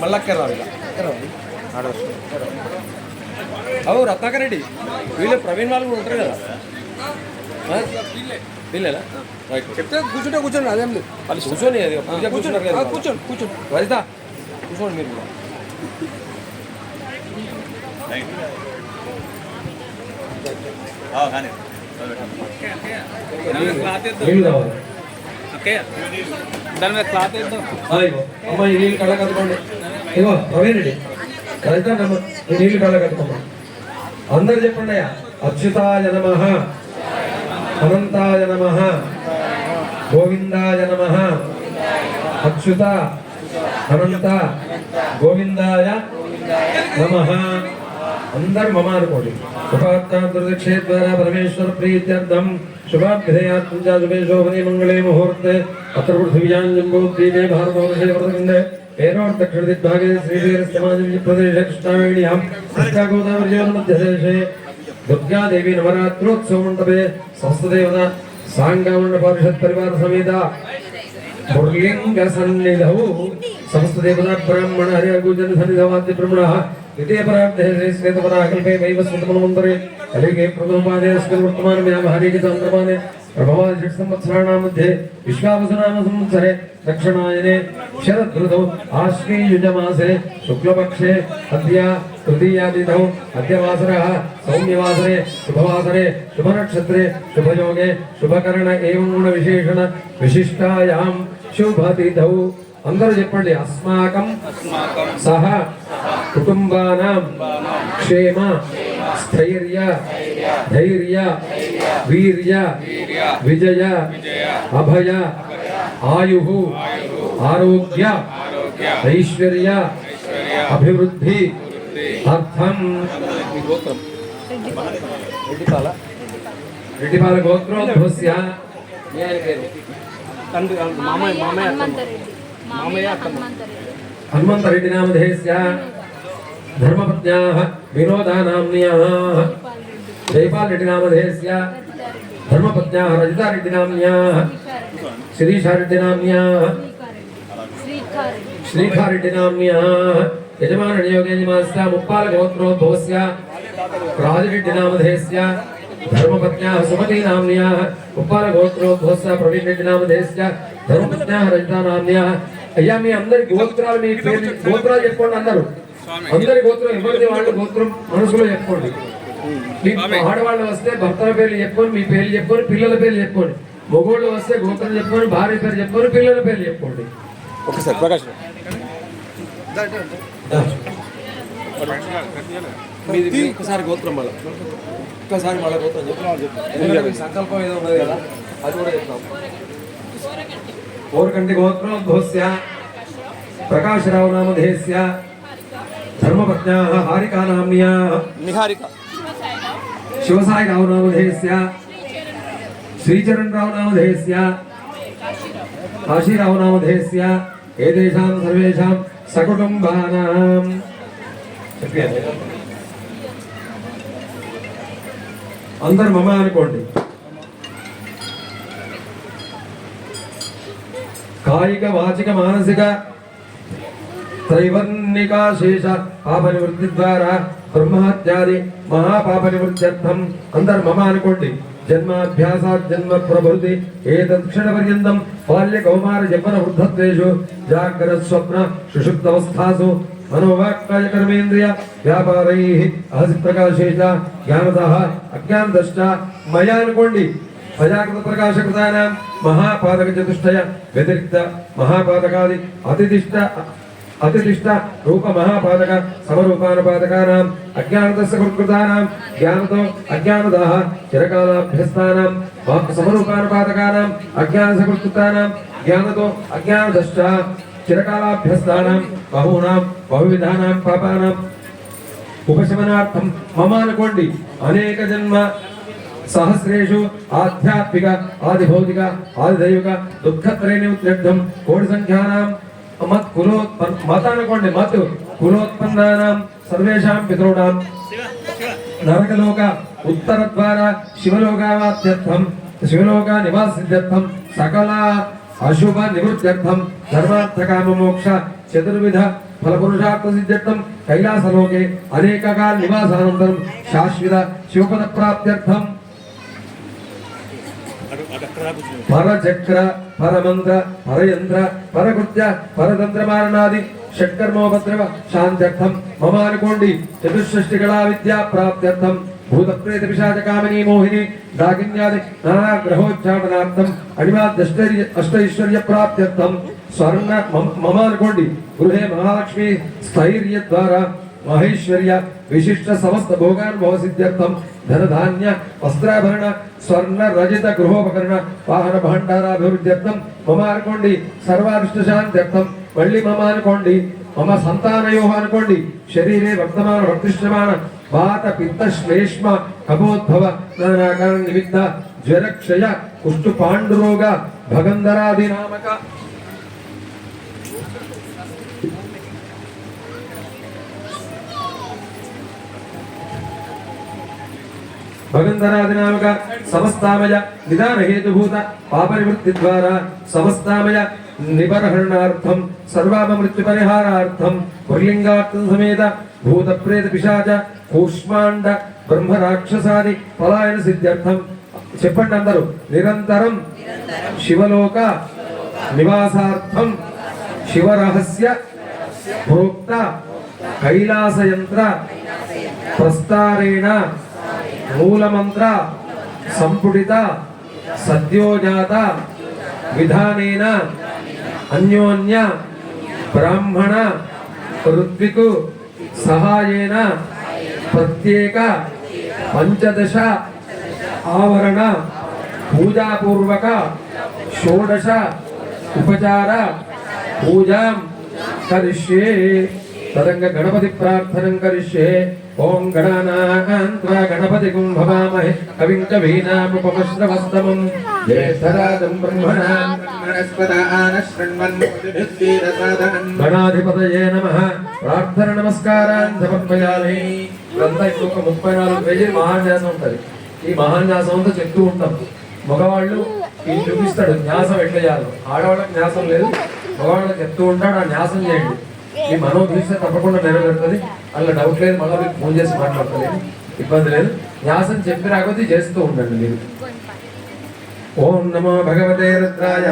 మల్లక్కరావు అవు రత్నాకర్ రెడ్డి వీళ్ళు ప్రవీణ్ వాళ్ళు కూడా ఉంటారు కదా వీళ్ళేనా చెప్తే కూర్చుంటే కూర్చోండి అదేం లేదు వాళ్ళు కూర్చొని అది పూజ కూర్చున్నారు కదా కూర్చోండి కూర్చోండి వరిత కూర్చోండి మీరు కూడా దాని మీద క్లాత్ వేద్దాం అమ్మాయి నీళ్ళు కళ్ళ కట్టుకోండి ఇగో ప్రవీణ్ రెడ్డి వెళ్తానమ్మా నీళ్ళు కళ్ళ కట్టుకోమ్మా అందరు చెప్పండి అయ్యా అచ్యుతాయ నమః అనంతాయ నమః గోవిందాయ నమః అచ్యుత అనంత గోవిందాయ నమః అందరు మమ అనుకోండి ఉపాత్తాంతర్దక్షే ద్వారా పరమేశ్వర ప్రీత్యర్థం శుభాభ్యుదయాత్మజా శుభే శోభనే మంగళే ముహూర్తే అత్ర పృథివ్యాం జంబోద్వీపే భారతవర్షే వరదఖండే ఏరోర్ దక్షిణ దిగ్భాగే శ్రీశైలస్తమాజం ప్రదేశే కృష్ణావేణ్యాం కృష్ణాగోదావర్యోర్ మధ్యదేశే దుర్గాదేవి నవరాత్రోత్సవ మండపే సంస్థదేవత సాంగామణ పరిషత్ పరివార సమేత మురళింగ సన్నిధౌ సంస్థదేవత బ్రాహ్మణ హరిహరగోచర సన్నిధవాద్య బ్రహ్మణః द्वितीय परार्धे श्वेतपराकल्पे वैवस्वतमन्वन्तरे कलिगे प्रथमपादे अस्मिन् वर्तमाने व्यावहारिके चन्द्रमाने प्रभवादि षट्संवत्सराणां मध्ये विश्वावसुनाम संवत्सरे दक्षिणायने शरदृतौ आश्वीयुजमासे शुक्लपक्षे अद्य तृतीयादितौ अद्यवासरः सौम्यवासरे शुभवासरे शुभनक्षत्रे शुभयोगे शुभकरण एवं गुणविशेषण विशिष्टायां शुभतिथौ అందరూ చెప్పండి అస్మాకం సహ కుటుంబానాం క్షేమ స్థైర్య ధైర్య వీర్య విజయ అభయ ఆయు ఆరోగ్య ఐశ్వర్య అభివృద్ధి అర్థం రెడ్డిపాల గోత్రోద్భవస్య हनुमंतरेड्डी नामधेयस्य धर्मपत्न्याः विनोदा नाम्न्याः जयपाल रेड्डी नामधेयस्य धर्मपत्न्याः रजिता रेड्डी नाम्न्याः शिरीषा रेड्डी नाम्न्याः श्रीखा रेड्डी नाम्न्याः यजमान नियोगेजमानस्य मुप्पाल गोत्रोद्भवस्य राजरेड्डी नामधेयस्य धर्मपत्न्याः सुमती नाम्न्याः मुप्पाल गोत्रोद्भवस्य प्रवीण रेड्डी नामधेयस्य धर्मपत्न्याः रजिता नाम्न्याः అయ్యా మీ అందరి గోత్రాలు మీ పేరు గోత్రాలు చెప్పుకోండి అందరి గోత్రం ఎవరిది వాళ్ళ గోత్రం మనసులో చెప్పుకోండి మీ ఆడవాళ్ళు వస్తే భర్తల పేర్లు చెప్పుకొని మీ పేర్లు చెప్పుకొని పిల్లల పేర్లు చెప్పుకోండి మొగోళ్ళు వస్తే గోత్రం చెప్పుకొని భార్య పేరు చెప్పుకొని పిల్లల పేర్లు చెప్పుకోండి ఒకసారి ప్రకాష్ ఒకసారి గోత్రం మళ్ళీ ఒక్కసారి మళ్ళీ గోత్రం చెప్తాం సంకల్పం ఏదో ఉన్నది కదా అది కూడా చెప్తాం ओरकंटी गोत्रोद्भवस्य प्रकाशराव नामधेयस्य धर्मपत्न्याः हारिका नाम्न्याः निहारिका शिवसाई राव नामधेयस्य श्रीचरण राव नामधेयस्य काशीराव नामधेयस्य एतेषां सर्वेषां सकुटुम्बानां अंदर मम अनुकोंడి कायिक वाचिक मानसिक त्रैवर्णिका शेष पाप निवृत्ति द्वारा ब्रह्महत्यादि महापाप निवृत्त्यर्थम अंदर मम अनुकोंడి जन्माभ्यासात् जन्म प्रभृति एतत् क्षणपर्यन्तं बाल्य कौमार यौवन वृद्धत्वेषु जाग्रत स्वप्न सुषुप्त अवस्थासु मनोवाक्काय कर्मेन्द्रिय व्यापारैः अहसि प्रकाशेष ज्ञानतः अज्ञानतश्च मया अनुकोंడి अजागृत प्रकाशकृतानां महापादक चतुष्टय व्यतिरिक्त महापादकादि अतितिष्ठ रूप महापादक समरूपानुपादकानां अज्ञानतस्य कृतानां ज्ञानतो अज्ञानतः चिरकालाभ्यस्तानां समरूपानुपादकानां अज्ञानसकृतानां ज्ञानतो अज्ञानतश्च चिरकालाभ्यस्तानां बहूनां बहुविधानां पापानां उपशमनार्थं मम अनुकोंడి अनेक जन्म सहस्रेषु आध्यात्मिक आदिभौतिक आदिदैविक दुःखत्रय निवृत्त्यर्थं कोटि संख्यानां मत कुलोत्पन्नानां सर्वेषां पितॄणां नरकलोक उत्तरद्वारा शिवलोकावाप्त्यर्थं शिवलोका निवासित्यर्थं सकल अशुभ निवृत्त्यर्थं धर्मार्थ काम मोक्ष चतुर्विध फलपुरुषार्थसिद्ध्यर्थं कैलासलोके अनेककाल निवासानन्तरं शाश्वत शिवपदप्राप्त्यर्थं परचक्र परमंत्र परयंत्र परकृत्य परतंत्र मारणादि षट्कर्मोपद्रव शांत्यर्थम ममानुकोंडि चतुष्षष्टिकला विद्या प्राप्त्यर्थम भूत प्रेत पिशाच कामिनी मोहिनी दागिन्यादि नाना ग्रहोच्चाटनार्थम अणिमाद अष्टैश्वर्य प्राप्त्यर्थम स्वर्ण ममानुकोंडि गृहे महालक्ष्मी स्थैर्य द्वारा महेश्वर्य विशिष्ट समस्त भोगानुभव सिद्ध्यर्थम धन धान्य वस्त्राभरण स्वर्ण रजित गृहोपकरण वाहन भाण्डाराभिवृद्ध्यर्थम ममानुकोंडि सर्वाभिष्ट शांत्यर्थम मल्ली ममानुकोंडि मम संतानयोः अनुकोंडि शरीरे वर्तमान वर्तिष्यमान वात पित्त श्लेष्म कफोद्भव नानाकारण निमित्त ज्वर क्षय कुष्ठ पांडुरोग भगंधरादि नामक भगंधरादिनामक समस्तामय निदान हेतुभूत पाप निवृत्ति द्वारा समस्तामय निबर्हणार्थम सर्वाम मृत्यु परिहारार्थम पुल्लिंगार्थम समेत भूत प्रेत पिशाच कूष्मांड ब्रह्म राक्षसादि पलायन सिद्ध्यर्थम చెప్పండి అందరూ నిరంతరం శివలోక నివాసార్థం శివరహస్య ప్రోక్త కైలాస యంత్ర ప్రస్తారేణ మూలమంత్ర సంపుటిత సద్యోజాత విధానేన అన్యోన్య బ్రాహ్మణ ఋత్వికు సహాయేన ప్రత్యేక పంచదశ ఆవరణ పూజాపూర్వక షోడశ ఉపచార పూజాం కరిష్యే తదంగ గణపతి ప్రార్థనం కరిష్యే ఓం గణానాన్త్వా గణపతిగుం భవామహే కవిం కవీనాముపమశ్రవస్తమం జ్యేష్ఠరాజం బ్రహ్మణాం బ్రహ్మణస్పదాన శృణ్వన్నోతిభిస్సీదసాదనం గణాధిపతయే నమః ప్రార్థన నమస్కారాన్ సమర్పయామి. ఇదంతా ఇంకొక 34 పేజీలు మహాన్యాసం ఉంటుంది. ఈ మహాన్యాసం అంతా చెప్తూ ఉంటాం. మగవాళ్ళు ఈ చూపిస్తాడు న్యాసం ఎట్లా చేయాలి. ఆడవాళ్ళకి న్యాసం లేదు, మగవాళ్ళకి చెప్తూ ఉంటాడు. ఆ న్యాసం చేయండి, ఈ మనోభీష తప్పకుండా నెరవేరుతుంది. అలా డౌట్ లేదు, మళ్ళీ మీకు ఫోన్ చేసి మాట్లాడతలేదు, ఇబ్బంది లేదు. న్యాసం చెప్పి రాకపోతే చేస్తూ ఉండండి మీరు. ఓం నమో భగవతే రుద్రాయ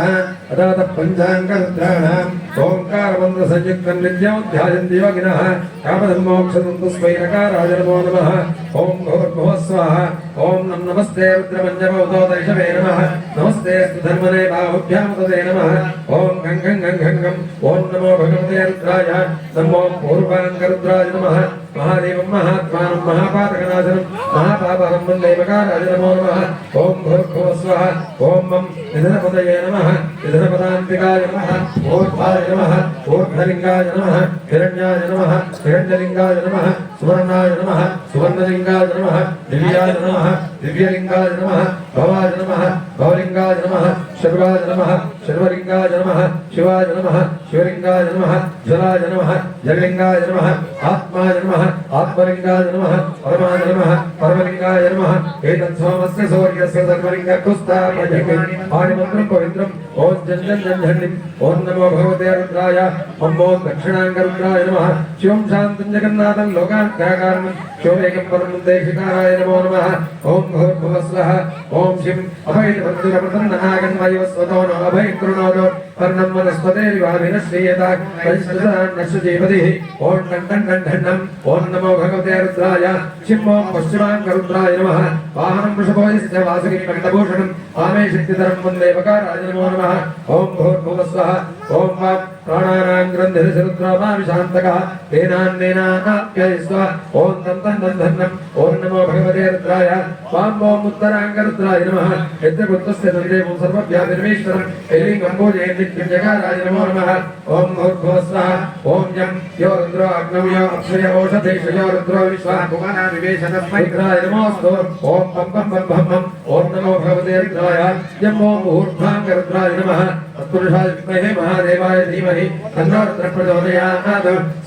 అదాత పంచాంగ రుద్రాణం ఓంకార మంత్ర సంయుక్తం నిత్యం ధ్యాయంతి యోగినః కామధర్మోక్షదం తస్మై నకారాయ నమో నమః. ఓం భూర్భువః స్వాహ. ఓం నమస్తే రుద్రమంజమౌతోదైషవే నమః. నమస్తే ధర్మనే బాహుభ్యాం తదే నమః. ఓం గం గం గం గం గం. ఓం నమో భగవతే రుద్రాయ నమో పూర్వాంగ రుద్రాయ నమః. మహాదేవం మహాత్మానం మహాపాతకనాశనం మహాపాపహరం వందే మకారాయ నమో నమః. ఓం భూర్భువః స్వాహ. ఓం మం నిధనపదయే నమః. నిధనపదాంతికాయ నమః. ఊర్ధ్వాయ నమః. ఊర్ధ్వలింగాయ నమః. హిరణ్యాయ నమః. హిరణ్యలింగాయ నమః. సువర్ణాయ నమః. సువర్ణలింగాయ నమః. దివ్యాయ నమః. దివ్యలింగాయ నమః. భవాయ నమః. భవలింగాయ నమః. శర్వాయ నమః. శర్వలింగాయ నమః. శివాయ నమః. శివలింగాయ నమః. జలాయ నమః. జలలింగాయ నమః. ఆత్మాయ నమః. ఆత్మలింగాయ నమః. పరమాయ నమః. పరమలింగాయ నమః. ఏతత్ సోమస్య సూర్యస్య సర్వలింగకుస్తాపయతే ఆదిమంత్రం పవిత్రం. ఓం జన్ జన్ జన్ జన్నిం. ఓం నమో భగవతే రుద్రాయ. ఓం దక్షిణాంగ రుద్రాయ నమః. శివం శాంతం జగన్నాథం లోకాకారణం శివేకం పరమం దేశికారాయ నమో నమః. ఓం భూర్భువః స్వః. ఓం శిం అభయభద్రప్రసన్నహాగన్మయవస్వతో నో అభయం కృణోదో పర్ణం వనస్పతేరివాభినశ్రీయత పరిశ్రుతాన్నశ్రుజీపతిః. ఓం టం టం టం ఠన్నం. ఓం నమో భగవతే రుద్రాయ. శిం ఓం పశ్చిమాంగ రుద్రాయ నమః. వాహనం వృషభోజస్య వాసుకిం కంఠభూషణం ఆమే శక్తిధరం వందే వకారాయ నమో నమః. ఓం భూర్భువః స్వః. ఓం ప్రాణానాం గ్రంథిరుద్రమావిశాంతకః తేనాన్నేనాప్యయస్వ. ఓం తం తం తం ధన్నం. ఓం నమో భగవతే రుద్రాయ. వాం ఓం ఉత్తరాంగ రుద్రాయ నమః. యత్రకుత్తస్య తందేవం సర్వవ్యాపిర్మేశ్వరం ఐలింగం భోజయన్ నిత్యం జగారాయ నమో నమః. ఓం భూర్భువః స్వః. ఓం యం యో రుద్రో అగ్నౌ యో అక్షయ ఓషధేషు యో రుద్రో విశ్వా భువనా వివేశ తస్మై రుద్రాయ నమోస్తు. ఓం పం పం పం పం పం. ఓం నమో భగవతే రుద్రాయ. యం ఓం ఊర్ధ్వాంగ రుద్రాయ నమః. తత్పురుషాయ విద్మహే మహాదేవాయ ధీమహి తన్నో రుద్రః ప్రచోదయాత్.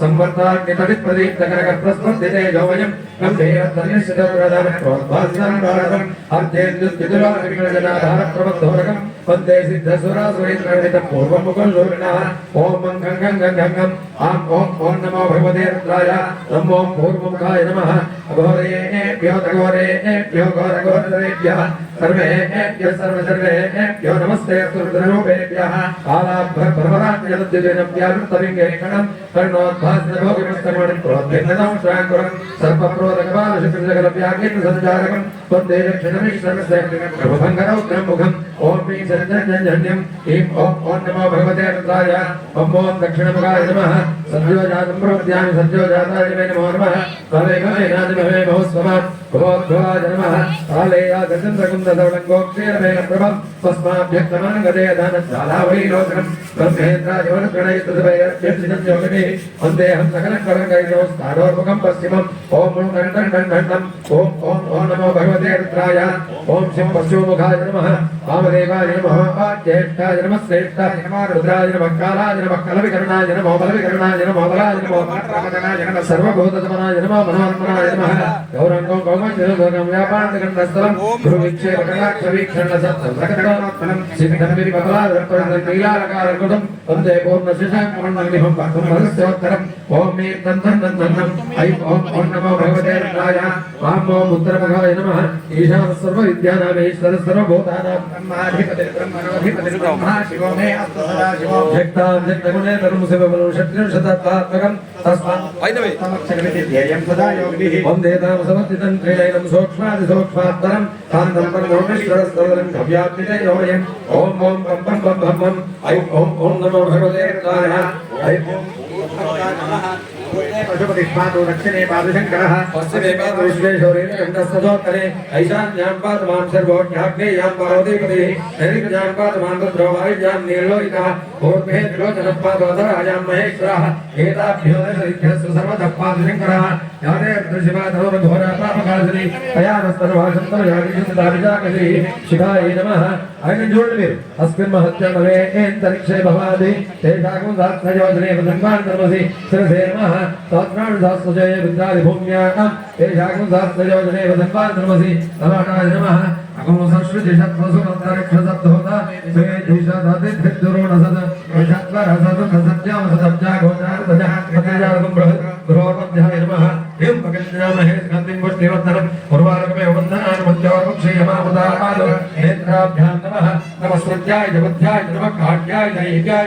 సంవర్తాగ్నితడిప్రదీప్తకనక ప్రస్పర్ధితేజో వయం గంభీరధనుష్యదప్రదాన ప్రోద్భాస్యం భారతం అర్ధేంద్యుద్యుతిలోకవికలజనాధార ప్రబద్ధోరకం वन्दे सिद्धसुरासुरेन्द्रगणितं पूर्वमुखशूरिणः ॐ गं गं गं गं गं आं ॐ नमो भगवते रुद्राय नमो पूर्वमुखाय नमः अघोरेभ्यो तघोरेभ्यो घोरघोरेभ्यः सर्वेभ्यः सर्वसर्वेभ्यो नमस्ते रुद्ररूपेभ्यः कालाभ्यर्परपराज्ञलद्युजनव्यावृत्तलिङ्गेकणं कर्णोद्भासनभोगिमस्तमणि प्रोद्धेनदं श्राङ्कुरं सर्पप्रोदकपालशुकृजगलव्याघ्रेन्द्रसञ्चारकं वन्दे दक्षिणमीश्वरस्य मुखम् ॐ ह्रीं सञ्जन्यन्यं ह्रीं ॐ नमो भगवते रुद्राय ॐ दक्षिणमुखाय नमः सद्योजातं प्रवद्यामि सद्योजाताय नमो नमः कालेनादिमहे बहुस्वमात् भगवद्भवाय नमः कालेयागचन्द्रकुन्दधवलङ्गोक्षीरमेण प्रभं तस्माभ्यक्तमानगदे दानज्वालावलीलोचनं ब्रह्मेन्द्राजवनगणयुतभैरभ्यर्चितञ्जोगिभिः वन्देऽहं सकलकलङ्कैर्योस्तारोर्मुखं पश्चिमम् ॐ घण्टं ॐ नमो भगवते रुद्राय ॐ शिं पश्चिममुखाय नमः वामदेवाय नमः ज्येष्ठाय नमः श्रेष्ठाय नमः रुद्राय नमः कालाय नमः कलविकरणाय नमः बलविकरणाय नमः बलाय नमः मात्रमदनाय नमः सर्वभूततमनाय नमः मनोन्मनाय नमः गौरङ्गं गौमञ्जनोदकं व्यापारगण्डस्थलं गुरुविक्षेपकटाक्षवीक्षणसत्संसकटोत्तमं सिद्धनविरिपकलादर्पणनीलालकारकुटं वन्दे पूर्णशिशाङ्कमण्डलिभं पाकुमहस्योत्तरम् ॐ मे तन्नं ऐ ॐ नमो भगवते रुद्राय वां ॐ उत्तरमुखाय नमः ईशानः सर्वविद्यानामीश्वरः सर्वभूतानां ब्रह्मा शिवो मे अस्तु सदा शिवो जगतां जगदगुणे तरुमुषिवबलं षट्त्रिंशत्तात्मकं तस्मात् ध्येयं सदा योगिभिः वन्दे तां समर्थितं त्रिनयनं सूक्ष्मादिसूक्ष्मात्तरं कान्तं परमोमेश्वरस्तवलं भव्यात्मिते योऽयं ॐ बं बं बं ऐ ॐ नमो भगवते रुद्राय ऐ पशुपतिष्पादो दक्षिणे पादशङ्करः पश्चिमे पादो विश्वेश्वरेण कण्ठस्थोत्तरे ऐशान्यां पादमां सर्वोज्ञाग्नेयां पार्वतीपतिः नैऋत्यां पादमां रुद्रोवायुज्यां नीलोहितः पूर्वे त्रिलोचनः पादोदरायां महेश्वरः एताभ्यो दशरिभ्यस्तु सर्वतः पादशङ्करः याते दृशिवाधो घोरा पापकालिनी अयानस्तनभाषन्तमयागिषुताभिजाकशी शिखायै नमः आयनजोडवीर अस्मिन् महत्यमवे एन्तरिक्षे भवादि तेषाकं दात्सयोजने वदन्वान्तर्मसि शिरसे नमः तत्राणुदास्तजय रुद्रादिभूम्यां तेषाकं दात्सयोजने वदन्वान्तर्मसि तलाटाय नमः अगमसंश्रुतिषत्वसुमन्तरिक्षसप्तोता स्वेदिषदतिथिर्दुरोणसद विषत्वरसदसज्जागोचारदजागोचारदजागं बृहद्गृहोर्मध्याय नमः एवं पकन्यामहे स्कन्दिं पुष्टिवर्धनं पूर्वारकमे वन्दनानुमत्यवर्मुक्षेयमामुदापादो नेत्राभ्यां नमः नमस्कृत्याय जगद्ध्याय नमः काट्याय दैव्याय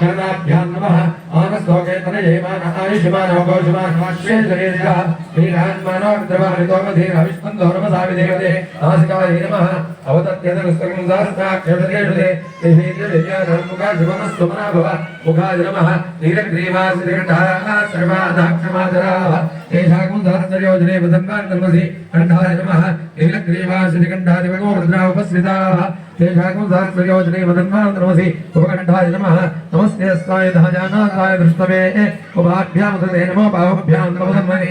शरणाभ्यां नमः आनस्तोकेतनयेमान आयुष्मानो घोषमानश्वेशरीर्यः श्रीरान्मानोर्द्रवारितोमधीरविष्पन्दोरमसाविदेवते नासिकाय नमः अवतत्यदनुस्तकं दास्ताक्षरदेशुदे देवीर्यजयानमुखाशिवमस्तुमनाभव मुखाय नमः नीलग्रीवासिकण्ठाः सर्वादाक्षमादराः तेषाकं सहस्रयोजने वदन्वान्तर्मसि कण्ठाय नमः नीलग्रीवासिकण्ठादिवगो रुद्रावपस्विताः तेषाकं सहस्रयोजने वदन्वान्तर्मसि उपकण्ठाय नमः नमस्ते अस्ताय दहजानाथाय दृष्टवे उभाभ्यां सदे नमो बाहुभ्यां नमो धन्मने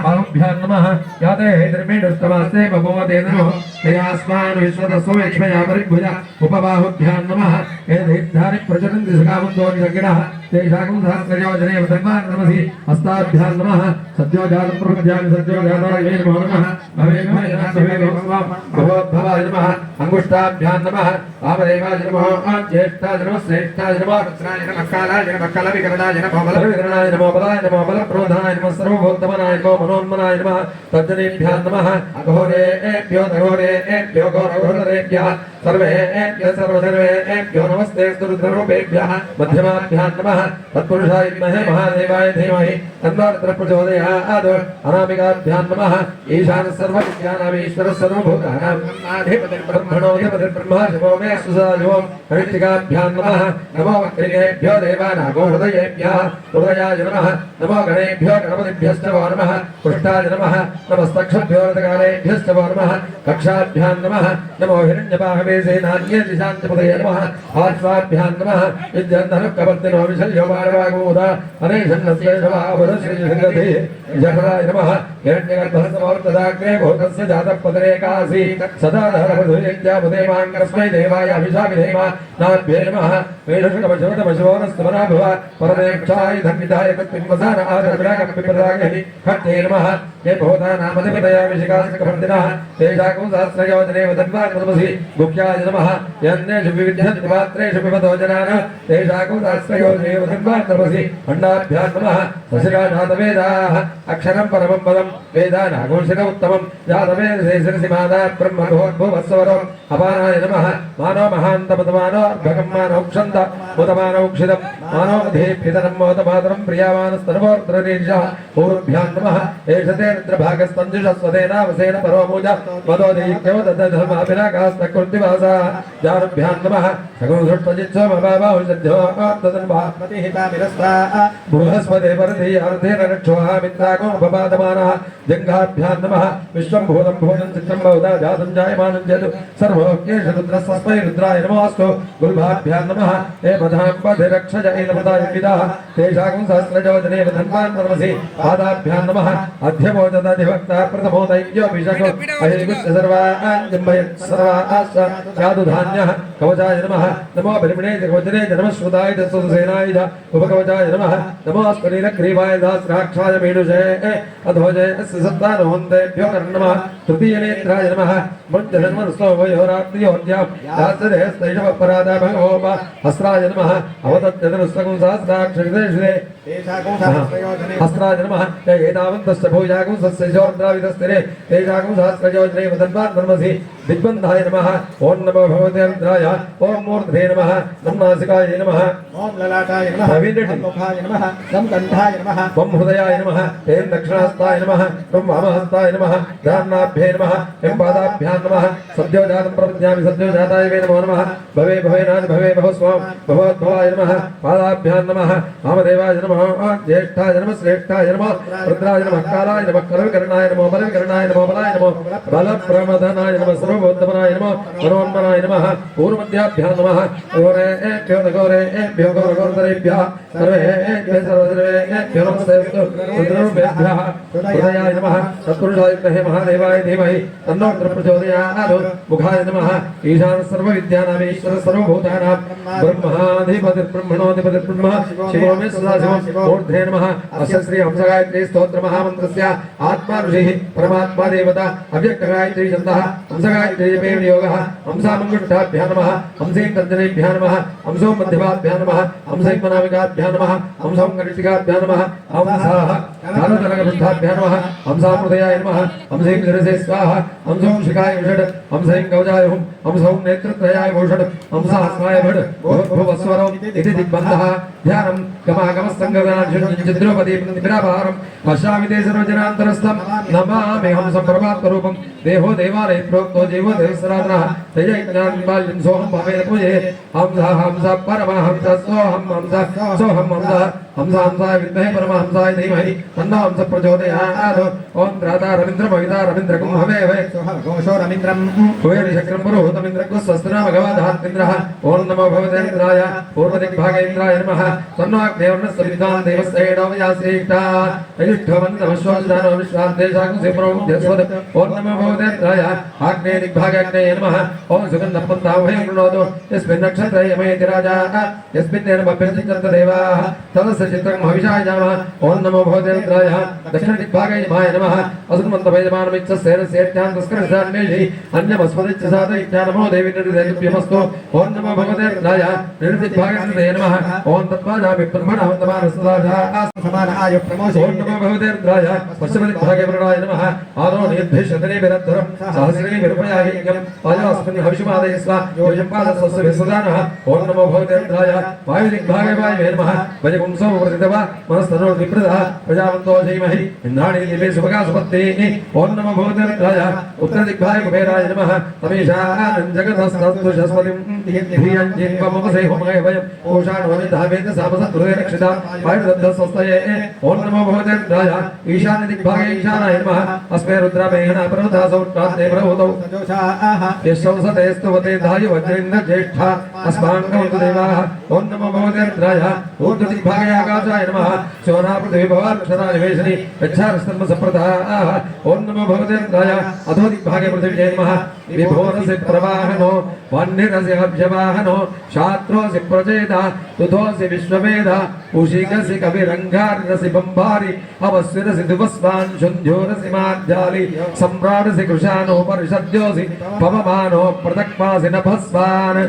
बाहुभ्यां नमः याते धर्मेणस्तमास्ते भगवते नमः तयास्मान् विश्वतस्व वेक्ष्मया परिभुजा उपबाहुभ्यां नमः ये दीर्घानि प्रचरन्ति सकामन्तो निसर्गिणः तेषाकं सहस्रयोजने वदन्वान्तर्मसि हस्ताभ्यां नमः सद्योजातं प्रपद्यामि सद्योजाताय नमो नमः भगवद्भवाय नमः अंगुष्ठाभ्यां नमः वामदेवाय नमः ज्येष्ठाय नमः श्रेष्ठाय नमः रुद्राय नमः कालाय नमः कलविकरणाय नमः बलविकरणाय नमः बलाय नमः बलप्रबोधाय नमः सर्वभूतमनाय नमः मनोन्मनाय नमः तज्जनेभ्यः नमः अघोरेभ्यो तघोरेभ्यो घोरघोरेभ्यः सर्वेभ्यः सर्वसर्वेभ्यो नमस्ते रुद्ररूपेभ्यः मध्यमाभ्यां नमः तत्पुरुषाय विद्महे महादेवाय धीमहि तन्नो रुद्रः प्रचोदयात् अनामिकाभ्यां नमः ईशानः सर्वविद्यानामीश्वरः सर्वभूतानां ब्रह्मणोऽधिपतिर्ब्रह्मा शिवो मे सुसदाशिवो ऋत्विकाभ्यां नमः नमो वक्त्रिकेभ्यो देवानागो हृदयेभ्यः हृदयाय नमः नमो गणेभ्यो गणपतिभ्यश्च वो नमः पृष्ठाय नमः नमस्तक्षभ्यो रथकालेभ्यश्च वो नमः कक्षाभ्यां नमः नमो हिरण्यपाहवे सेनान्ये दिशान्तपदये नमः आश्वाभ्यां नमः विद्यन्धनुः कपर्दिनो विशल्यो वारवागोदा अनेशन्नस्य शवावरश्रीसङ्गतिः जठराय नमः हिरण्यगर्भसमवर्तदाग्ने भूतस्य जातः पदरेकासी सदा धरपधुर्यज्ञापदेवाङ्कस्मै देवाय अभिषाभिधेम नाभ्ये नमः वेदशुकमशोतमशोनस्तमना भव परमेक्षाय धन्विताय तत्पिम्बसान आदर्विडाकम्पिपदाग्नि खट्टे नमः ये भवता नामधिपतया विशिकासकभर्दिनः तेषाकं सहस्रयोजने वदन्वान् नमसि गुह्याय नमः यन्नेषु विविध्यन्ति पात्रेषु पिबतो जनान् तेषाकं सहस्रयोजने वदन्वान् नमसि खण्डाभ्यां नमः सशिराजातवेदाः अक्षरं परमं पदं वेदानागुंसिक उत्तमं जातवेदसे शिरसि मादा ब्रह्मभोद्भुवस्वरम् अपानाय नमः मानो महान्तपदमानो अर्भकं मानोक्षन्त मुदमानौक्षितं मानो मधेभ्यतनं मोदमातरं प्रियामानस्तनवोर्द्रनीर्षः पूर्भ्यां नमः एषते रुद्रभागस्तञ्जुषस्वदेनावसेन परोमूजा मदोदीक्यवदधर्माभिनाकास्तकृत्तिवासा जानुभ्यां नमः बृहस्पते परधि अर्धेन रक्षोः मित्राको उपपादमानः जङ्घाभ्यां नमः विश्वं भूतं भूतं चित्रं बहुधा जातं जायमानं जतु सर्वोक्येष रुद्रस्मै रुद्राय नमोऽस्तु गुल्भाभ्यां नमः हे पदाम्बधे रक्षज एनपदाय विदाः तेषाकं सहस्रयोजने धन्वान् नमसि पादाभ्यां नमः अध्यमोदधिभक्ता प्रथमो दैव्योऽभिषको अहिगुच्छ सर्वाञ्जम्भयत् सर्वाश्च यादुधान्यः कवचाय नमः नमो बलिमणे कवचने नमः श्रुताय दत्सुसेनाय उपकवचाय नमः नमोऽस्तु नीलग्रीवाय सहस्राक्षाय मेणुषे अध्वजे सत्तानोहन्तेभ्यो नमः तृतीयनेत्राय नमः मुञ्जन्मनस्तोभयोरात्रियोद्यां दासदेस्तैषवपराधा भगवोप हस्राय नमः अवदत्यदनुस्तकं सहस्राक्षरिते हस्राय नमः एतावन्तस्य भूयागं सस्यजोर्द्राविदस्तिरे तेषाकं सहस्रयोजने वदन्वान् नमसि दिग्बन्धाय नमः ॐ नमो भगवते रुद्राय ॐ मूर्धे नमः नं नासिकाय नमः ॐ ललाटाय नमः ॐ मुखाय नमः नं कण्ठाय नमः ॐ हृदयाय नमः ॐ दक्षिणहस्ताय नमः ॐ वामहस्ताय नमः धान्नाभ्ये नमः ॐ पादाभ्यां नमः सद्योजातं प्रपद्यामि सद्योजाताय वे नमो नमः भवे भवेनाथ भवे भवस्वां भगवद्भवाय नमः पादाभ्यां नमः वामदेवाय नमः ज्येष्ठाय नमः श्रेष्ठाय नमः रुद्राय नमः कालाय नमः करविकरणाय नमः बलविकरणाय नमः बलाय नमः बलप्रमदनाय नमः सर्वबोद्धमनाय नमः मनोन्मनाय नमः पूर्वमध्याभ्यां नमः घोरेभ्यो घोरेभ्यो घोरघोरतरेभ्यः सर्वेभ्यः सर्वदेवेभ्यो नमस्तेऽस्तु रुद्रेभ्यः हृदयाय नमः तत्पुरुषाय विद्महे महादेवाय धीमहि तन्नो रुद्रः प्रचोदयात् मुखाय नमः ईशानः सर्वविद्यानाम् ईश्वरः सर्वभूतानां ब्रह्माधिपतिर्ब्रह्मणोऽधिपतिर्ब्रह्म शिवो मे सदाशिवं मूर्धे नमः अस्य श्री हंसगायत्री स्तोत्र महामन्त्रस्य आत्मा ऋषिः परमात्मा देवता अव्यक्तगायत्री छन्दः हंसगायत्री जपे विनियोगः हंसामङ्गुष्ठाभ्यां नमः हंसीं तर्जनेभ्यां नमः हंसों मध्यभाभ्यां नमः हंसैं मनामिकाभ्यां नमः हंसों गणितिकाभ्यां नमः हंसाः कालतलगपृष्ठाभ्यां नमः हंसामृदयाय नमः हंसैं शिरसे स्वाहा हंसों शिखाय विषड हंसैं कवचाय हुं हंसों नेत्रत्रयाय भूषड हंसास्माय भड भूर्भुवस्वरौ इति दिग्बन्धः ध्यानं गमागमस्सङ्गदानचिद्रोपदी प्रतिभिराभारं पश्यामि ते सर्वजनान्तरस्थं नमामि हंसं परमात्मरूपं देहो देवालये प्रोक्तो जीवो देवसनातनः तयज्ञान्बाल्यं सोऽहं भवेन पूजे हंसः हंसः परमहंसः सोऽहं हंसः सोऽहं हंसः हंसा हंसाय विद्महे परमहंसाय धीमहि तन्नो हंसः प्रचोदयात् ॐ त्राता रवीन्द्रं हविता रवीन्द्रकं हवेः घोषो रवीन्द्रं कुबेरशक्रं पुरोहूतमिन्द्रं स्वस्तिनाम भगवदहात्मिन्द्रः ॐ नमो भगवते इन्द्राय पूर्वदिग्भागे इन्द्राय नमः तन्नो अग्नेवर्णस्य विद्वान् देवस्येनो व्यासेष्टा अयुष्ठवन्तमश्वजानो विश्वान्तेषाकं सिप्रोमुद्यस्वत् ॐ नमो भगवते इन्द्राय आग्नेय दिग्भागे अग्नेये नमः ॐ सुगन्धपन्तावहं कृणोतु यस्मिन् नक्षत्रे यमयति राजा यस्मिन्नेन बभ्यन्ति देवाः तदस्य चित्रं हविषाय नमः ॐ नमो भगवते इन्द्राय दक्षिणदिग्भागे यमाय नमः असुमन्तभयजमानमिच्छस्तेन सेत्यां तस्करशान्मेषि अन्यमस्मदिच्च साधयित्या नमो देवी निर्देशभ्यमस्तु ॐ नमो भगवते इन्द्राय निर्दिग्भागे नमः ॐ तत्त्वाजामि ब्रह्मणः वन्दमानस्वाधाः समान आयु प्रमोषे ॐ नमो भगवते इन्द्राय पश्चिमदिग्भागे वरुणाय नमः आदो नियद्भिषदनेभिरद्धरं सहस्रेभिरुपयायज्ञं पायोऽस्मिन् हविषुमादयस्व योजं पादस्वस्य विसदानः ॐ नमो भगवते इन्द्राय वायुदिग्भागे वायुवे नमः वजपुंसो वर्धितवा मनस्तनो विप्रदः प्रजावन्तो धीमहि इन्द्राणि दिवे सुभगासुपत्तेः ॐ नमो भगवते इन्द्राय उत्तरदिग्भागे कुबेराय नमः तमेषानं जगतस्तत्पुरुषस्पतिं धियं जिन्वमवसे होमये वयं ओषाणोनिधावेत सामसद्गृहे रक्षिता वायुदद्धस्वस्तये ॐ नमो भगवते इन्द्राय ईशान्यदिग्भागे ईशानाय नमः अस्मै रुद्रामेहना पर्वतासौट्टात्ते प्रभूतौ सजोषाः यशौ सतेस्तुवते धायु वज्रेन्द्र ज्येष्ठा अस्माकं देवाः ॐ नमो भगवते इन्द्राय ऊर्ध्वदिग्भागे महाकाशाय नमः शिवना पृथ्वी भवाक्षरा निवेशनी गच्छारस्तन्म सप्रदाः ओम नमो भगवते इंद्राय अधो दिग्भागे पृथिव्यै नमः विभोरसि प्रवाहनो वह्निरसि हव्यवाहनो शात्रोसि प्रचेदा तुथोसि विश्ववेदा उशीकसि कविरङ्गारसि बम्बारि अवस्विरसि दिवस्वान् शुन्ध्योरसि माध्यालि सम्राडसि कृशानो परिषद्योसि पवमानो पृथक्वासि नभस्वान्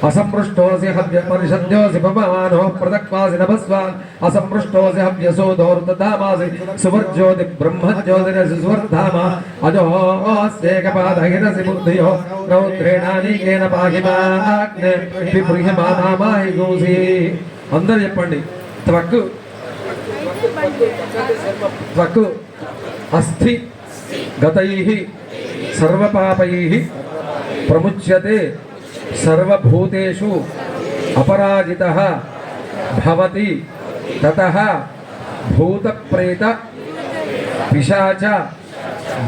असमृष्टोसि हव्य परिषद्योसि पवमानो पृथक्वासि नभस्वान् असमृष्टोसि हव्यसोधोर्दधामासि सुवर्ज्योति ब्रह्मज्योतिरसि सुवर्धामा अजोस्येकपादहिरसि बुद्धियो रौद्रेणानीकेन पाहिमाग्ने विप्रियमानामाहिगोसि అందరూ చెప్పండి త్వక్కు త్వక్కు అస్థి గతైః సర్వపాపైః ప్రముచ్యతే సర్వభూతేషు అపరాజితః భవతి తతః భూతప్రేత పిశాచ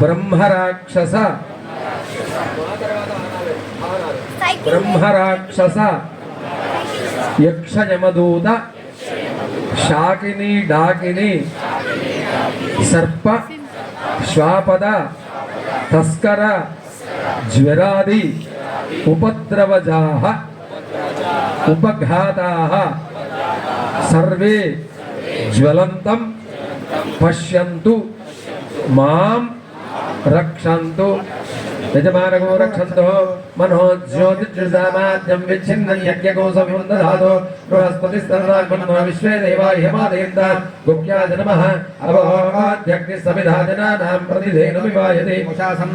బ్రహ్మరాక్షస యక్షయమదూత శాకిని డాకిని సర్ప శ్వాపద తస్కర జ్వరాది ఉపద్రవజాః ఉపఘాతాః సర్వే జ్వలంతం పశ్యంతు మాం రక్షంతు యజమానగో రక్షంతో మనో జ్యోతిర్సామాద్యం విచ్ఛిన్నం యజ్ఞకోసమిముందధాతో బృహస్పతిస్తరాగ్మన్నో విశ్వే దేవా హ్యమాదయంత గుప్యాజ నమః అవోధ్యగ్ని సమిధా జనానాం ప్రతిధేను వివాయతే ముషాసం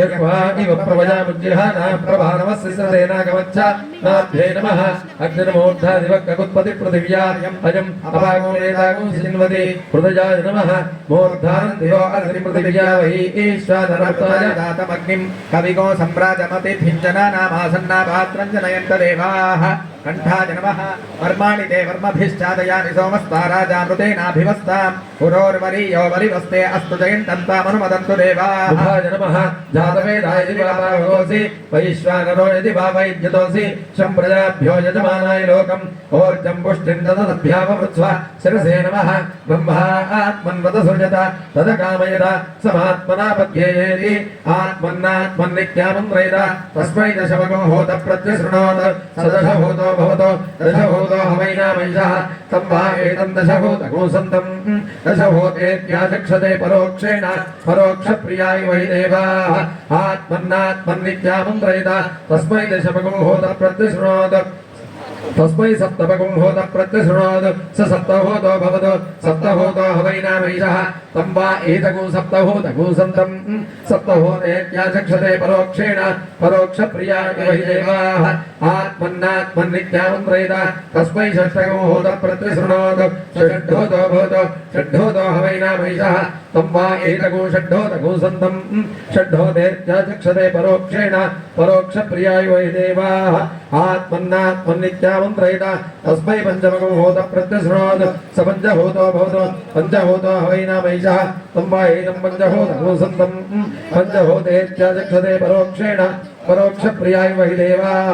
యక్వా ఇవ ప్రవజాముజ్జిహానా ప్రభానవస్సిసేనాగవచ్చ నాభ్యే నమః అగ్నిర్మూర్ధాదివక్కగుత్పతి పృథివ్యా అయం అపాగోనేతాగో సిన్వతి హృదయాయ నమః మూర్ధానం దివో అగ్ని పృథివ్యా వహి ఈశ్వరనర్తాయ దాతమగ్నిం కవిగో సంప్రాజమతి భింజనానామాసన్నా పాత్రం జనయంత దేవాః కంఠాయ నమః వర్మాణి తే వర్మభిశ్చాదయాని సోమస్తారాజామృతేనాభివస్తాం పురోర్వరీయో వరివస్తే అస్తు జయంతంతామనుమదంతు దేవాః ముఖాయ నమః జాతవేదాయ దివాభాగోసి వైశ్వానరో యది భావైద్యతోసి సంప్రజాభ్యో యజమానాయ లోకం ఓర్జం పుష్టిం తదభ్యావృత్స్వ శిరసే నమః బ్రహ్మా ఆత్మన్వత సృజత తదకామయత సమాత్మనా పద్యేయేతి ఆత్మన్నాత్మన్నిత్యామంత్రయత తస్మై దశవగో హోత ప్రత్యశృణోత సదశభూతో భవతో దశభూతో హవైనామైషః తం వా ఏతం దశభూతగోసంతం దశభూతేత్యాచక్షతే పరోక్షేణ పరోక్షప్రియాయ వై దేవాః ఆత్మన్నాత్మన్నిత్యామంత్రయత తస్మై దశవగో హోత ప్రత్యశృణోత तस्मै सप्तभगं होत प्रत्यशृणोत् स सप्तभूतो भवतु सप्तभूतो हवैनामैषः तं वा एतगो सप्तभूतगो सन्तं सप्तभूतेत्याचक्षते परोक्षेण परोक्षप्रियाय वै देवाः आत्मन्नात्मन्नित्यामन्त्रयत तस्मै षष्ठगो होत प्रत्यशृणोत् षड्ढोतो भवतु षड्ढोतो हवैनामैषः तं वा एतगो षड्ढोतगो सन्तं षड्ढोतेत्याचक्षते परोक्षेण परोक्षप्रियाय वै देवाः आत्मन्नात्मन्नित्यामन्त्रयत तस्मै पञ्चमगो होत प्रत्यशृणोत् स पञ्चभूतो भवतु पञ्चभूतो हवैनामैषः तं वा एतं पञ्चभूतगो सन्तं पञ्चभूतेत्याचक्षते परोक्षेण परोक्षप्रियाय वै देवाः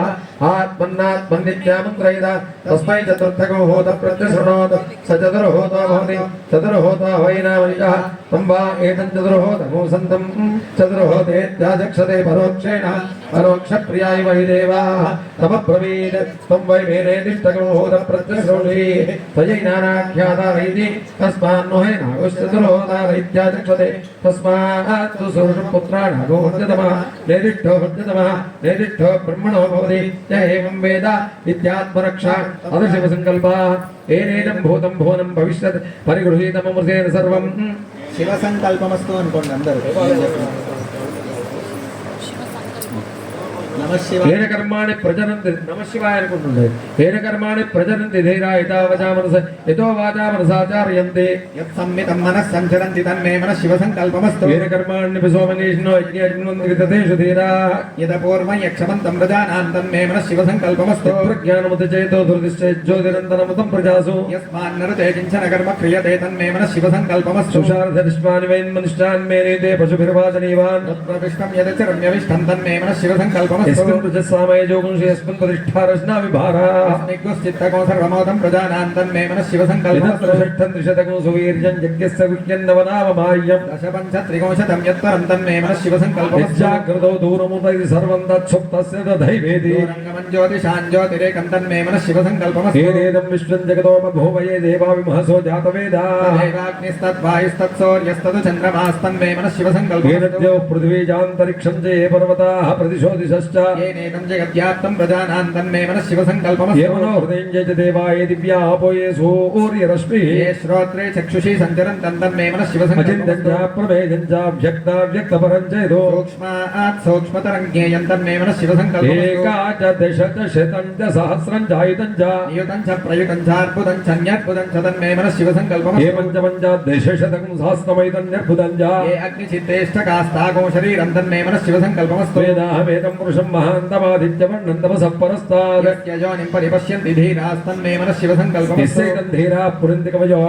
आत्मन्नात्मन्नित्यामन्त्रयत तस्मै चतुर्थगो होत प्रत्यशृणोत् स चतुर्होतो भवति चतुर्होतो हवैनामैषः तं वा एतं चतुर्होतगो सन्तं चतुर्होतेत्याचक्षते परोक्षेण परोक्षप्रियाय वै देवाः तमब्रवीत् त्वं वै वेदेतिष्ठगो होत प्रत्यशृणुषि त्वयैनानाख्याता इति तस्मान्नो हे नागश्चतुर्होता इत्याचक्षते तस्मात् तु सुरपुत्राणागो हृद्यतमः नेदिष्ठो हृद्यतमः नेदिष्ठो ब्रह्मणो भवति य एवं वेद इत्यात्मरक्षा अदशिवसङ्कल्पाः एनेनं भूतं भुवनं भविष्यत् परिगृहीतममृतेन सर्वं శివ సంకల్పమస్తు అనుకోండి అందరూ ఏన కర్మాణి ప్రజనంతి నమశివాయ అనుకుంటుండే ఏన కర్మాణి ప్రజనంతి ధీరా హితావచా మనస హితో వాచా మనసాచార్యంతే యత్ సంమితం మనః సంచరంతి తన్మే మనః శివ సంకల్పమస్తు ఏన కర్మాణి విసోమనీష్ణో యజ్ఞాజ్ఞవంతి తతేషు ధీరా యత పూర్వం యక్షమంతం ప్రజానాం తన్మే మనః శివ సంకల్పమస్తు ప్రజ్ఞానముత చేతో దుర్దిశ్చ జ్యోతిరంతనముతం ప్రజాసు యస్మాన్నరుతే కించన కర్మ క్రియతే తన్మే మనః శివ సంకల్పమస్తు సుషార్థనిష్మాని వైన్మనిష్టాన్ మేనేతే పశుభిర్వాచనీవాన్ తత్ప్రవిష్టం యదచ రమ్యవిష్టం తన్మే మనః శివ సంకల్పమస్తు यस्मिन् रुजस्वामय जोगुंषि यस्मिन् प्रतिष्ठा विभारा निग्रश्चित्तको सर्वमोदं प्रजानां तन्मे मनः शिवसङ्कल्पमस्तु षट्ठं त्रिशतकं सुवीर्यं यज्ञस्य विज्ञन्नवनाममाह्यं दशपञ्चत्रिंशतं यत्परं तन्मे मनः शिवसङ्कल्पमस्तु यज्जाग्रतो दूरमुदैति सर्वं तत्सुप्तस्य तथैवेति रङ्गमं ज्योतिषां ज्योतिरेकं तन्मे मनः शिवसङ्कल्पमस्तु एदेदं विश्वं जगतो मभूवये देवाविमहसो जातवेदाः तदेवाग्निस्तद्वायुस्तत्सौर्यस्तद् चन्द्रमास्तन्मे मनः शिवसङ्कल्पमस्तु येनद्यो पृथ्वीजान्तरिक्षं च ये पर्वताः प्रतिशो दिशश्च येनेदं जगद्व्याप्तं प्रजानां तन्मे मनः शिवसङ्कल्पमस्तु ये मनो हृदयं च देवाय दिव्या आपो ये सूर्यरश्मिः ये श्रोत्रे चक्षुषी सञ्चरन्तं तन्मे मनः अचिन्त्यं शिवसङ्कल्पमस्तु च प्रमेयं च व्यक्ताव्यक्तपरं च यतो सूक्ष्मात् सूक्ष्मतरं ज्ञेयं तन्मे मनः शिवसङ्कल्पमस्तु एका च दश च शतं च सहस्रं च आयुतं च नियुतं च प्रयुतं च अर्बुदं च न्यर्बुदं च तन्मे मनः ये शिवसङ्कल्पमस्तु पञ्चपञ्चादशशतं सहस्रमैतन्यर्बुदं च ये अग्निचित्तेष्टकास्तागो शरीरं तन्मे मनः शिवसङ्कल्पमस्तु वेदाहमेतं पुरुषं महान्तमादित्यवर्णं तपसः परस्तात् यस्य योनिं परिपश्यन्ति धीरास्तन्मे मनः शिवसङ्कल्पमस्तु यस्यैतं धीराः पुरन्ति कवयो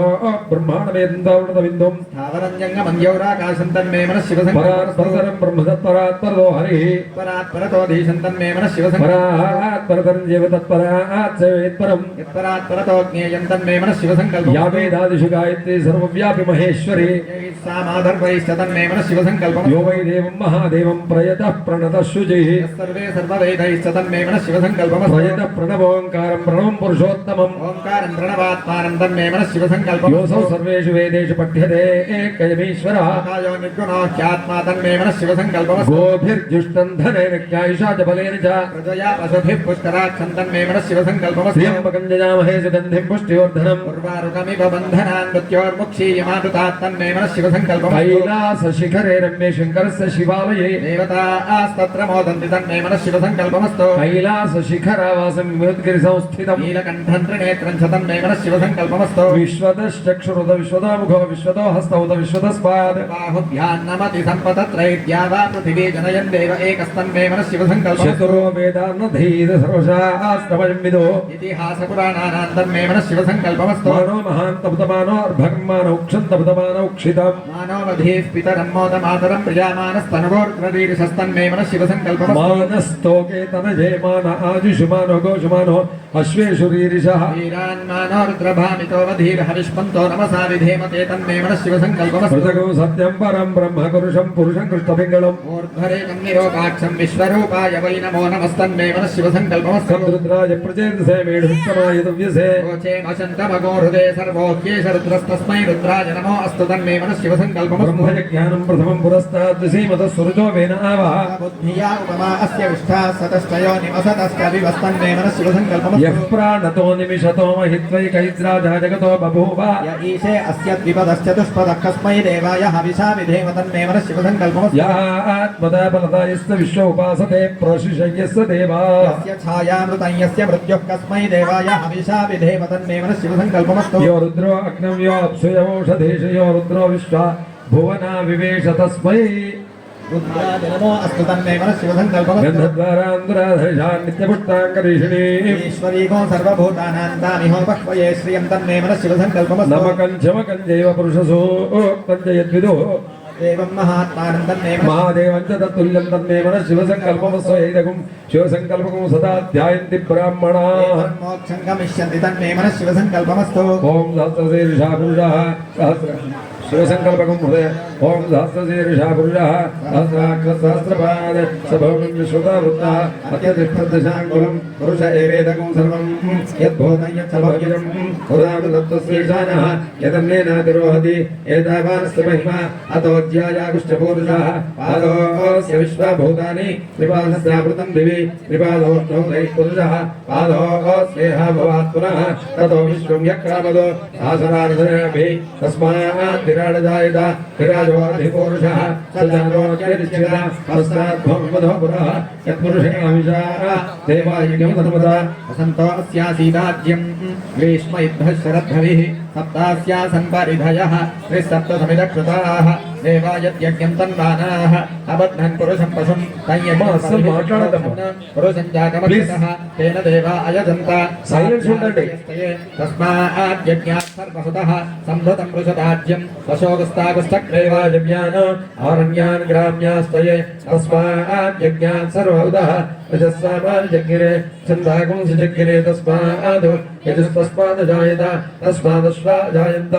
ब्रह्माण्डमेदं स्थावरं जङ्गमं यौराकाशं तन्मे मनः शिवसङ्कल्पमस्तु परात्परतरं ब्रह्मतत्परात्परो हरिः परात्परतोऽधीशं तन्मे मनः शिवसङ्कल्पमस्तु परात्परतरं जीव तत्परात् सेवेत्परं यत्परात्परतो ज्ञेयं तन्मे मनः शिवसङ्कल्पमस्तु या वेदादिषु गायत्री सर्वव्यापि महेश्वरी सामाधर्वैश्च तन्मे मनः शिवसङ्कल्पमस्तु यो वै देवं महादेवं प्रयतः प्रणतः शुचिः सर्वे सर्ववेदैश्च तन्मे मनः शिवसङ्कल्पमस्तु प्रयतः प्रणवोङ्कारं प्रणवं पुरुषोत्तमम् ओङ्कारं प्रणवात्मानं तन्मे मनः शिवसङ्कल्पमस्तु योऽसौ सर्वेषु वेदेषु पठ्यते एकयमीश्वरः आकायो निर्गुणो ह्यात्मा तन्मे मनः शिवसङ्कल्पमस्तु गोभिर्जुष्टं धनेन ज्ञायुषा च बलेन च प्रजया पशुभिः पुष्कराक्षं तन्मे मनः शिवसङ्कल्पमस्तु त्र्यम्बकं जजामहे सुगन्धिं पुष्टिवर्धनम् उर्वारुकमिव बन्धनान् मृत्योर्मुक्षीयमातुतात् तन्मे मनः शिवसङ्कल्पमस्तु कैलासशिखरे रम्ये शङ्करस्य शिवालये देवतास्तत्र मोदन्ति तन्मे मनः शिवसङ्कल्पमस्तु कैलासशिखरावासं विमुद्गिरिसंस्थितम् नीलकण्ठं त्रिनेत्रं च तन्मे मनः शिवसङ्कल्पमस्तु विश्वतश्चक्षुरुत विश्वतोमुखो विश्वतो हस्तौत विश्वतस्पाद बाहुभ्यान्नमति सम्पतत्रैद्या वा पृथिवी जनयन् देव एकस्तन्मे मनः शिवसङ्कल्पमस्तु चतुरो वेदान्नधीर सर्वशास्त्रमयं विदो इतिहासपुराणानां तन्मे मनः शिवसङ्कल्पमस्तु मानो महान्तपतमानो अर्भगं मानौ क्षन्तपतमानौ क्षितम् मानवधीः पितरं मोदमातरं प्रियामानस्तनुगोर्ध्वरीर्षस्तन्मे मनः शिवसङ्कल्पमस्तु मानस्तोके तनजे मान आजुषुमानो गोषुमानो अश्वेषु रीरिषः वीरान्मानोरुद्रभामितोऽवधीर्हविष्पन्तो नमसा विधेमते तन्मे मनः शिवसङ्कल्पमस्तु पृथगो सत्यं परं ब्रह्म पुरुषं पुरुषं कृष्णपिङ्गलम् ऊर्ध्वरेकं निरोगाक्षं विश्वरूपाय वै नमो नमस्तन्मे मनः शिवसङ्कल्पमस्तु रुद्राय प्रचेतसे मेढुत्तमाय तुव्यसे गोचेमशन्तमगो हृदे सर्वोह्येष रुद्रस्तस्मै रुद्राय नमो अस्तु तन्मे मनः शिवसङ्कल्पमस्तु ब्रह्मज्ञानं प्रथमं पुरस्तात् दशीमतः सुरजो वेन आवः बुद्धिया उपमा अस्य विष्ठा सतश्चयो निवसतश्चविवस्तन्मे मनः शिवसङ्कल्पमस्तु यः प्राणतो निमिषतो महित्वैकैद्राजा जगतो बभूव य ईशे अस्य द्विपदश्चतुष्पदः कस्मै देवाय हविषा विधेम तन्मे मनः शिवसङ्कल्पमस्तु या आत्मदा बलदायस्य विश्व उपासते प्रोशिषय्यस्य देवा यस्य छायामृतं यस्य मृत्युः कस्मै देवाय हविषा विधेम तन्मे मनः शिवसङ्कल्पमस्तु यो रुद्रो अग्नं यो अप्सुयवौषधेश यो रुद्रो विश्वा भुवना विवेश तस्मै रुद्राय नमो अस्तु तन्मे मनः शिवसङ्कल्पमस्तु गन्धद्वारान्तराधरिषा नित्यपुष्टाङ्करीषिणी ईश्वरीको सर्वभूतानां तामिहोपह्वये श्रियं तन्मे मनः शिवसङ्कल्पमस्तु नमकं चमकं जैव पुरुषसूक्तं च यद्विदुः देवं महात्मानं तन्मे मनः महादेवं च तत्तुल्यं तन्मे मनः शिवसङ्कल्पमस्वैदगुं शिवसङ्कल्पकं सदा ध्यायन्ति ब्राह्मणाः मोक्षं गमिष्यन्ति तन्मे मनः शिवसङ्कल्पमस्तु ॐ सहस्रशीर्षा पुरुषः सहस्र शिवसङ्कल्पकं हृदय ॐ सहस्रशीर्षा पुरुषः सहस्रपाद सभवं विश्वदावृत्तः अत्यतिष्ठदशाङ्कुलं पुरुष एवेदकं सर्वं यद्भूतं यच्छभव्यं हृदावृतत्वस्यैषानः यदन्नेनातिरोहति एतावानस्य महिमा अतोऽध्यायागुश्चपूरुषः पादोऽस्य विश्वभूतानि त्रिपादस्यावृतं दिवि त्रिपादोऽष्टौतैः पुरुषः पादोऽस्येह भवात् पुनः ततो विश्वं यक्रामदो सहस्रार्धनाभिः तस्मात् विराडजायत विराजोऽधिपूरुषः स जानोऽत्यधिष्ठितः हस्ताद्भवमधो पुरः यत्पुरुषे अविषाः देवायज्ञं धर्मदा वसन्तो अस्यासीदाज्यं ग्रीष्म इद्धः शरद्धविः सप्तास्या संपरिधयः त्रिसप्तसमिदकृताः देवायत्यज्ञं तन्वानाः अबध्नन् पुरुषं पशुं पुरुषं जातमभितः तेन देवा अयजन्त तस्मात् यज्ञात् सर्वहुतः सम्भृतं वृषदाज्यं वशोगस्तागुष्टक्रेवाजव्यान् आरण्यान् ग्राम्यास्तये तस्मात् यज्ञात् सर्वहुतः यजस्सामान्यज्ञिरे छन्दागुंसजज्ञिरे तस्मात् यजुस्तस्मात् जायत तस्मादश्वा जायन्त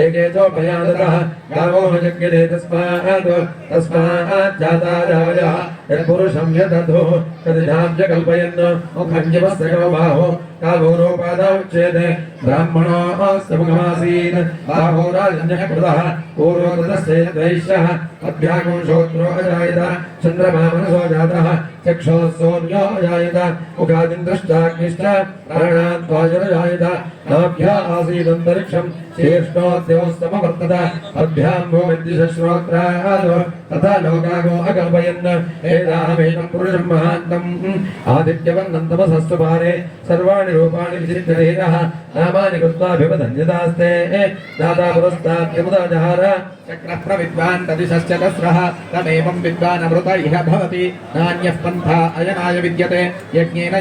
एके चोपयादतः गावो यज्ञिरे तस्मात् जाता जावयः यत्पुरुषं यदधो तदिधाव्य कल्पयन् मुखञ्जवस्त्रयो बाहो कालोरोपादाच्येते ब्राह्मणोऽस्य मुखमासीत् बाहोराजन्यः कृतः पूर्वकृतस्य द्वैश्यः अभ्यागुंशोत्रो अजायत चन्द्रमा मनसो जातः चक्षुः सोऽन्यो अजायत मुखादिन्द्रष्टाग्निश्च प्राणाद्वायुरजायत नाभ्या आसीदन्तरिक्षं शीर्ष्णोऽद्योस्तमवर्तत पद्भ्यां भूमिद्दिशश्रोत्रात् तथा लोकागो अकल्पयन् वेदाहमेनं पुरुषं महान्तम् आदित्यवन्नं तमसस्तु पारे सर्वाणि रूपाणि विचित्रधीरः नामानि कृत्वाभिवदन्यतास्ते दाता पुरस्ताद्यमुदा जहार चक्रः प्रविद्वान् तदिशश्च तस्रः तमेवं विद्वान् अमृत इह भवति नान्यः पन्था अयनाय विद्यते यज्ञेन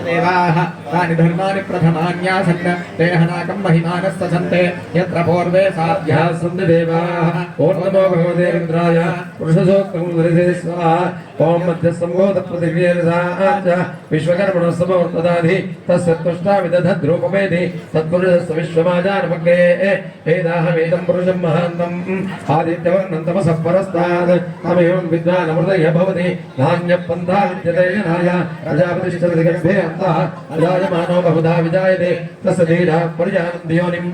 देवाः तानि धर्माणि प्रथमान्यासन् ते हनाकं महिमानः ससन्ते यत्र पूर्वे साध्याः सन्ति देवाः ॐ नमो भगवते रुद्राय पुरुषसूक्तं वरिसे स्वाहा ॐ मध्यसम्भूतपृथिव्येरसाच विश्वकर्मणः समवर्तदाधि तस्य त्वष्टाविदधद्रूपमेधि तत्पुरुषस्य विश्वमाजानमग्रे वेदाहमेतं पुरुषं महान्तम् आदित्यवर्णं तमसः परस्तात् तमेवं विद्वान् अमृतयः भवति नान्यः पन्था विद्यते जनाय प्रजापतिश्चरति गर्भे अन्तः अजायमानो बहुधा विजायते तस्य दीढा परिजानन्ति योनिं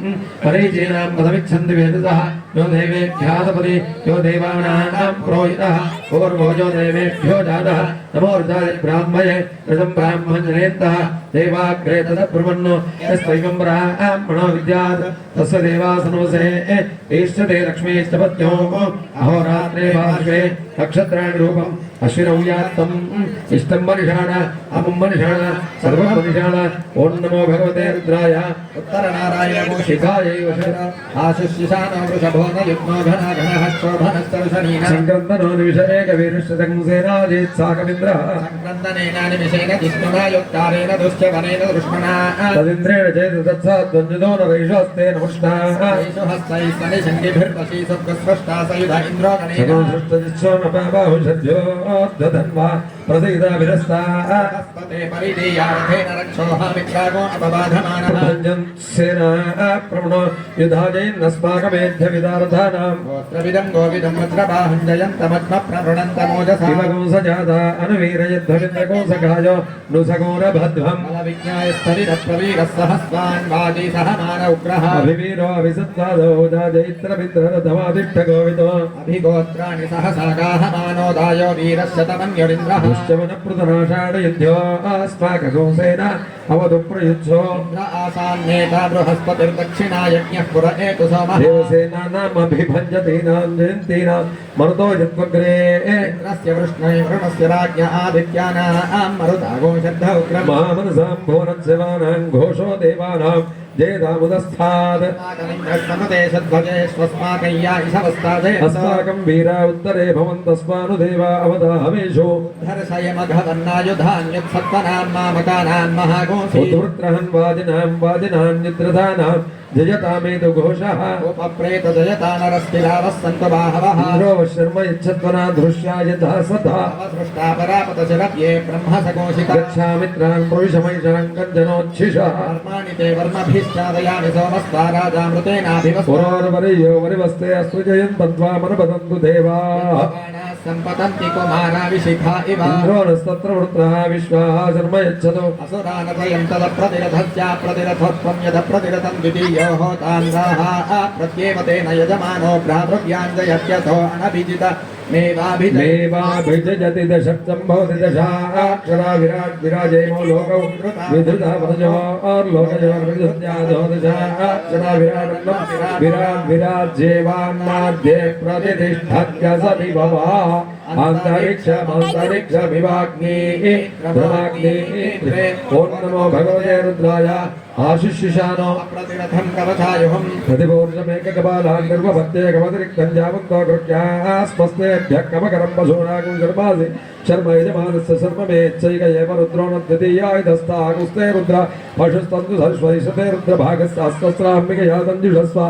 परीचीनां पदमिच्छन्ति वेदसः यो देवेभ्यादपति यो देवानां पुरोहितः पूर्वो यो देवेभ्यो जातः नमोर्जाय ब्राह्मये ऋतं ब्राह्मणजनेन्तः देवाग्रे तदब्रुवन्नो यस्त्वैवं ब्राह्मणो विद्यात् तस्य देवासनोसे ईष्यते लक्ष्मीश्चपत्यो अहोरात्रे पार्श्वे नक्षत्राणि रूपम् अश्विनौ यात्तम् इष्टं मनिषाण अमुं मनिषाण सर्वं मनिषाण ॐ नमो भगवते रुद्राय उत्तरनारायणशिखायै आशिशिशानो वृषभो न युग्मो घनः शोभनस्तरुषनीन सङ्क्रन्दनो निविषये कवीरुष्यतं सेनाजित् साकमिन्द्रः सङ्क्रन्दनेनानिविषेण जिष्णुना योक्तारेण दुश्चवनेन दृष्मणा तदिन्द्रेण चेत् तत्साद्वन्द्वितो न रैषस्ते नमुष्टाः रैषु हस्तैः सनिषङ्गिभिर्वशी स्वर्गस्रष्टा सयुध इन्द्रो गणेन धन्वा प्रसीदा विरस्ताः परिदेयार्थेन रक्षोहामित्रागो अपबाधमानः सेना प्रवणो युधाजैन्नस्माकमेध्य विदारधानां गोत्रविदं गोविदं वज्रबाहुं जयन्तमग्म प्रवृणन्तमोजसा शिवगुंसजाता अनुवीरयध्वविन्द्रगुंसकायो नुसगोरभध्वम् अलविज्ञाय स्थलिरप्रवीरः सहस्वान् वाजी सहमान उग्रः अभिवीरो अभिसत्वादो जाजैत्रमिन्द्ररथमादिष्टगोविदो अभिगोत्राणि सहसागाहमानोदायो वीरश्शतमन्युरिन्द्रः दुश्चवनप्रतनाषाढयुध्यो अस्माकगोसेन अवधु प्रयुत्सो आसान्येता बृहस्पतिर्दक्षिणा यज्ञः पुर एतु सोमः देवसेना नामभिभञ्जतीनां जयन्तीनां मरुतो यद्वग्रे इन्द्रस्य वृष्णै वरुणस्य राज्ञ आदित्यानां मरुतागो श्रद्ध उग्रं महामनसां भुवनस्यवानां घोषो देवानां जयदामुदस्थात् अस्माकं वीरा उत्तरे भवन्तस्मानुदेवा अवदाहमेषु धर्षयमघवन्नायुधान्युत्सत्त्वनां मामकानां महागोऽसुवृत्रहन् वादिनां निद्रधानां जयतामेतु घोषः उपप्रेत जयता नरस्तिलावः सन्तु बाहवः इन्द्रो शर्म यच्छत्वना दृश्या यथा सदा सृष्टा परापतशरव्ये ब्रह्मसकोशिका गच्छामित्रान् प्रविशमैषां कञ्चनोच्छिषः कर्माणि ते वर्मभिश्चादयामि सोमस्ता राजामृतेनाभिवस्पुरोर्वरीयो वरिवस्ते असृजयन् तद्वामनुपतन्तु देवाः सम्पतन्ति कुमारा विशिखा इव इन्द्रोणस्तत्र वृत्रः विश्वाः शर्म यच्छतु असुरानतयं तदप्रतिरथस्या प्रतिरथोत्वं यदप्रतिरथं द्वितीयो होतान्धाः प्रत्येव तेन यजमानो भ्रातृव्याञ्जयत्यथो अनभिजित मेवाभिजयति दशक्तं भवति दशाक्षरा विराट् विराजयमो लोकौ विधृता वदजो लोकयोर्विधृत्यादो दशाक्षरा विराट् विराज्येवान्नाद्ये प्रतिष्ठत्य स विभवः आन्तरिक्षमिवाग्नि ब्रह्माग्नि ओम नमो भगवते रुद्राय आशिष्यशानो प्रतिरथं कवचायुहं प्रतिपूर्णमेककपालान् निर्वपत्येकमतिरिक्तं यावन्तो कृत्यास्मस्तेभ्यः कमकरं पशूनागुं शर्मासि शर्म यजमानस्य शर्ममेच्छैक एव रुद्रो न द्वितीयायुधस्तागुस्ते रुद्र पशुस्तन्तु सर्वैषते रुद्रभागस्तास्तस्राम्बिकया तञ्जुषस्व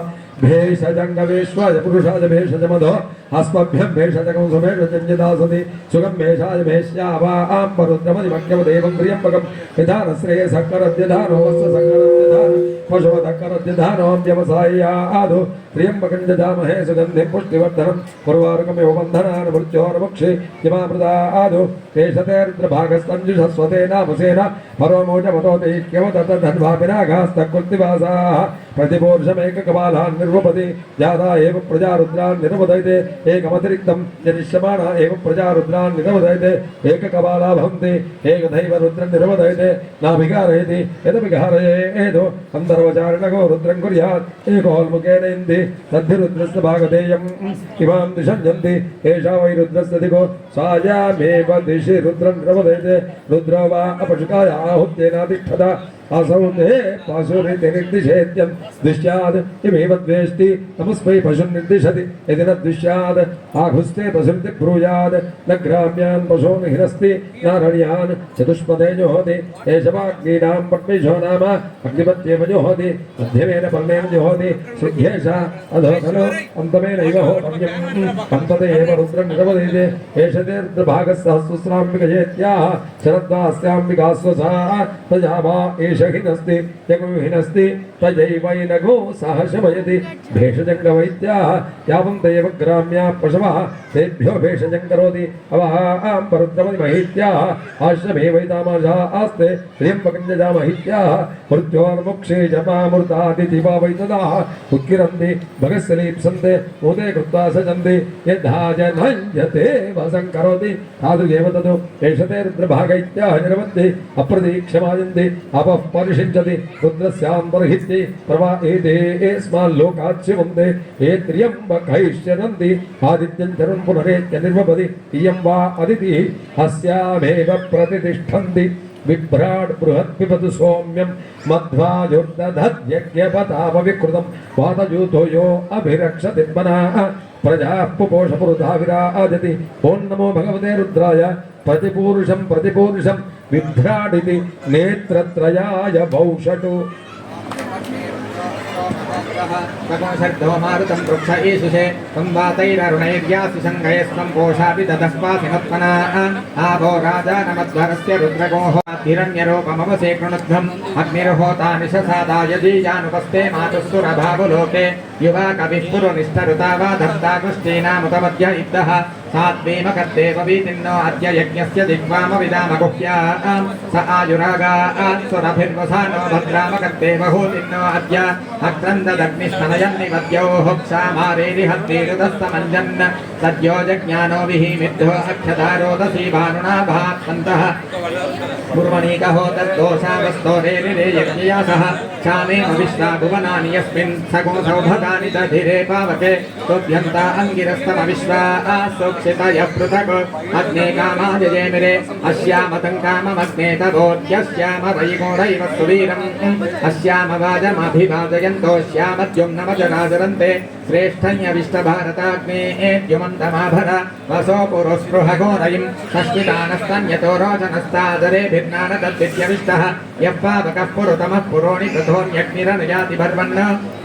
भेषजङ्गमेश्वाय पुरुषाय भेषजमधो अस्मभ्यं भेषजकं सुमेषजञ्जदासति सुगं भेषाय भेष्यावां परुद्रमदिमग्यवदेवं प्रियम्बकं विधानश्रेयसकरद्यधानो वस्त्रसकरद्यधानो पशुवदकरद्यधानो व्यवसाय्यादो प्रियम्बकं जजामहे सुगन्धिं पुष्टिवर्धनं पूर्वार्कमिव बन्धनान् मृत्योर्मुक्षे यमामृतादो केशते रुद्रभागस्तञ्जुषस्वते नामसेन परोमोजमतो दैक्यवदतधन्वापिनाघास्तकृत्तिवासाः प्रतिपोर्षमेककपालान् निर्वपति जाता एव प्रजा रुद्रान् निरवदयते एकमतिरिक्तं जनिष्यमाणा एव प्रजा रुद्रान् निरवदयते एककपाला भवन्ति एकदैव रुद्रं निरवदयते नाभिकारयति यदभिकारयेदो अन्तर्वचारणको रुद्रं कुर्यात् एकोल्मुखेन इन्दि तद्धिरुद्रस्य भागधेयम् इमां दिशञ्जन्ति एषा वै रुद्रस्य दिगो सायामेव दिशि रुद्रं निरवदयते रुद्रो वा अपशुकाय आहुत्येनातिष्ठता असौ ते पशुर्निर्दिशेत्यं दृश्याद् इमेव द्वेष्टि तमस्मै पशुर्निर्दिशति यदि न दृश्याद् आघुस्ते पशुर्ति ब्रूयाद् न ग्राम्यान् पशून् हिरस्ति नारण्यान् चतुष्पदे जुहोति एषवाग्नीनां पट्मेशो नाम अग्निपत्येव जुहोति मध्यमेन पर्णेन जुहोति श्रुध्येषा अधो खलु अन्तमेनैव होतव्यम् अन्तते एव रुद्रं निरवदयते एष ते रुद्रभागस्सहस्रस्राम्बिकयेत्याः शरद्वास्याम्बिकास्वसा प्रजा वा एष हिनस्ति यगुहिनस्ति तजैवैनगो सह शमयति भेषजङ्गवैद्याः यावन्तेव ग्राम्याः पशवः तेभ्यो भेषजं करोति अवां परुद्रमहित्याः आश्रमेवैतामाशा आस्ते त्र्यम्बकं जजामहित्याः मृत्योर्मुक्षे जपामृतादिति वा वैतदाः उत्किरन्ति भगस्सलीप्सन्ते मोदे कृत्वा सजन्ति यद्धा जनञ्जते वसं करोति तादृगेव तदु एषते रुद्रभागैत्याः निरवन्ति अप्रतीक्षमायन्ति अपः परिषिञ्चति रुद्रस्यान्तर्हित्ये प्रवाहेते एस्माल्लोकात् शिवन्ते ये त्र्यम्बकैश्चरन्ति आदित्यं चरुन् पुनरेत्य निर्वपति इयं वा अदितिः अस्यामेव प्रतितिष्ठन्ति बिभ्राट् बृहत् पिबतु सौम्यं मध्वायुर्दधद्यज्ञपतापविकृतं वातयूतो यो अभिरक्षति वनाः प्रजाः पुपोषपुरुधा विराजति ॐ नमो भगवते रुद्राय प्रतिपूरुषं बिभ्राडिति नेत्रत्रयाय भौषटु तमोषर्धो मारुतं वृक्ष ईशुषे संवातैररुणैर्यासि सङ्गयस्त्वं पोषापि ददस्वासि मत्मनाः आभो राजानमध्वरस्य रुद्रगोः हिरण्यरूपमवसे कृणुध्वम् अग्निर्होता निशसादाय जीजानुपस्ते मातुस्सुरभावुलोके युवा कविः पुरुनिष्ठरुता वा धत्ताकुष्ठीनामुतमद्य इद्धः सात्वेमकद्देववीतिन्नो अद्य यज्ञस्य दिग्वामविदामगुह्याः स आयुरागात् सुरभिर्वसानो भद्रामकद्देवहूतिन्नो अद्य अक्रन्ददग्निस्तनयन्निवद्योः क्षामारेरिहत्तीरुदस्तमञ्जन् सद्यो जज्ञानो विहीमिद्धो अक्षतारोदसी भानुना भात्सन्तः कुर्वणीकहो तद्दोषावस्तोरेरिरे यज्ञया सह क्षामेम विश्वा भुवनानि यस्मिन् सगुणसौभगानि दधिरे पावके तुभ्यन्ता अङ्गिरस्तमविश्वा सोक्षितयः पृथक् अग्ने कामाजयेमिरे अस्यामतं काममग्ने तवोद्यस्यामवैगोढैव सुवीरम् अस्यामवाजमभिवादयन्तो श्यामद्युम्नमजराजरन्ते श्रेष्ठन्यविष्टभारताग्ने द्युमन्तमाभर वसो पुरुस्पृहघोरयिं सश्मितानस्तन्यतो रोचनस्तादरेभिर्नानदद्विद्यविष्टः यः पावकः पुरुतमः पुरोणि तथोऽन्यग्निरनुयाति भर्वन्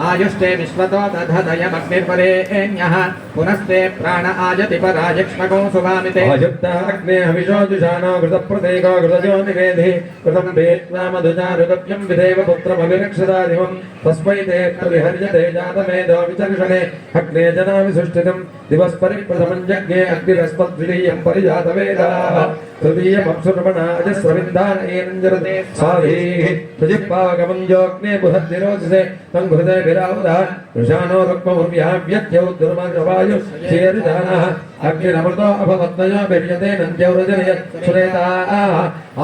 आयुष्टे विश्वतो दधदयमग्निर्परेण्यः पुनस्ते प्राण आजति परायक्ष्मको सुभामिते अयुक्ताग्ने हविषोजुषाणो कृतप्रतीको कृतजो निवेधि कृतं भेत्वा मधुचारुगव्यं विदेव पुत्रमभिरक्षदादिवं तस्मै ते प्रतिहर्यते जातमेधो विचर्षणे अग्ने जनाविसुष्टितं दिवस्परिप्रथमं यज्ञे अग्निरस्मद्वितीयं परिजातवेदाः तृतीयमप्सुर्वणाजस्रविन्दानैरञ्जरते साधीः प्रजिप्पावगमं योऽग्ने बृहद्दिरोचसे तं घृतेभिरावुधः वृषाणो रुक्ममुर्व्याव्यत्यौ दुर्मग्रवायु शेरुजानः अग्निरमृतो अभवत्तयो विर्यते नन्द्यौरजनय सुरेता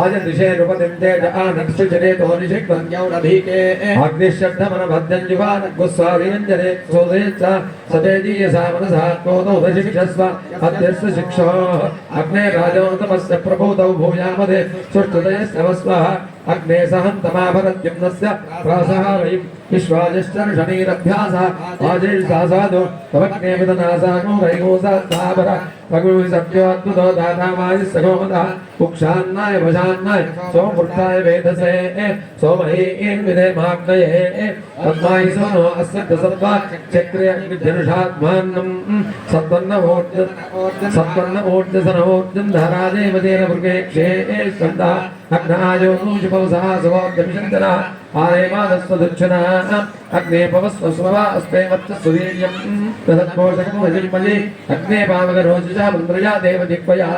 आज दिशे नृपतिन्ते च आनक्षुचरेतो निषिक्वन्यौरधीके अग्निशब्दमनभद्यं युवान गुस्वारियञ्जने सोदेच्च सतेजीयसा मनसा त्वोतो दशिक्षस्व अद्यस्य शिक्षो अग्ने राजोतमस्य प्रभूतौ भूयामदे सुष्ठुदयस्तवस्वः अग्ने सहन्तमाभरद्युम्नस्य प्रासहारयिं विश्वादिष्टर्षणीरभ्यासः आजिर्सासादो तवग्ने विदनासानो रैगोसात्तावर भगवि सत्योद्भुतो दातामायि सगोमदः उक्षान्नाय भजान्नाय सोमवृत्ताय वेदसे सोमहि विधेमाग्नये तस्मै सोनो अस्य दसत्वा चक्रे अग्निधनुषात्मान्नं सत्वन्न ऊर्जसनोर्जं धारादेवतेन वृगेक्षे स्कन्दः अग्नायो नूषपवसः सुवोद्यमिषन्तनः आरेमादस्वदुच्छना अग्ने पवस्व स्ववा अस्ते वत्सुवीर्यं तदत्पोषकमजिन्मजि अग्ने पावकरोजिषा मन्द्रया देवदिक्वया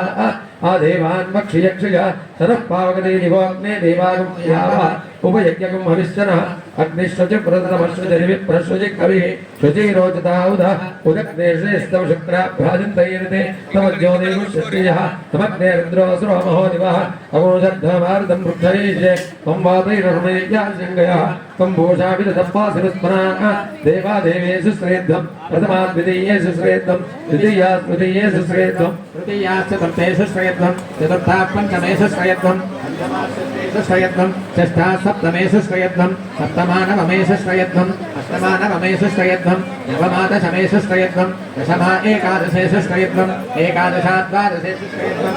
आदेवान् वक्षियक्षय ततः पावकते दिवोऽग्ने देवागुह्यावः उपयज्ञकं हविष्यनः अग्निश्वचिप्रतमश्वचरिविप्रश्वचि कविः शुचिरोचिताउदः उदग्ने श्रेष्ठं शुक्राभ्याजन्तैरते तव ज्योतिषुष्यः तमग्ने रुद्रोऽसुरो महो दिवः अगोषद्धमारुतं वृक्षैषे त्वं वातैररुणैर्याशङ्गयः त्वं भूषाभिदत्पासिरुस्मनाः देवादेवेषु श्रेद्धं प्रथमा द्वितीयेषु श्रेद्धं द्वितीया तृतीयेषु श्रेद्धं तृतीयाश्च तृतीयेषु श्रेद्धं चतुर्था पञ्चमेषु श्रेद्धं श्रयत्वं षष्ठा सप्तमेषु श्रयत्वं सप्तमा नवमेषु श्रयत्वं अष्टमा नवमेषु श्रयत्वं नवमा दशमेषु श्रयत्वं दशमा एकादशेषु श्रयत्वं एकादशा द्वादशेषु श्रयत्वं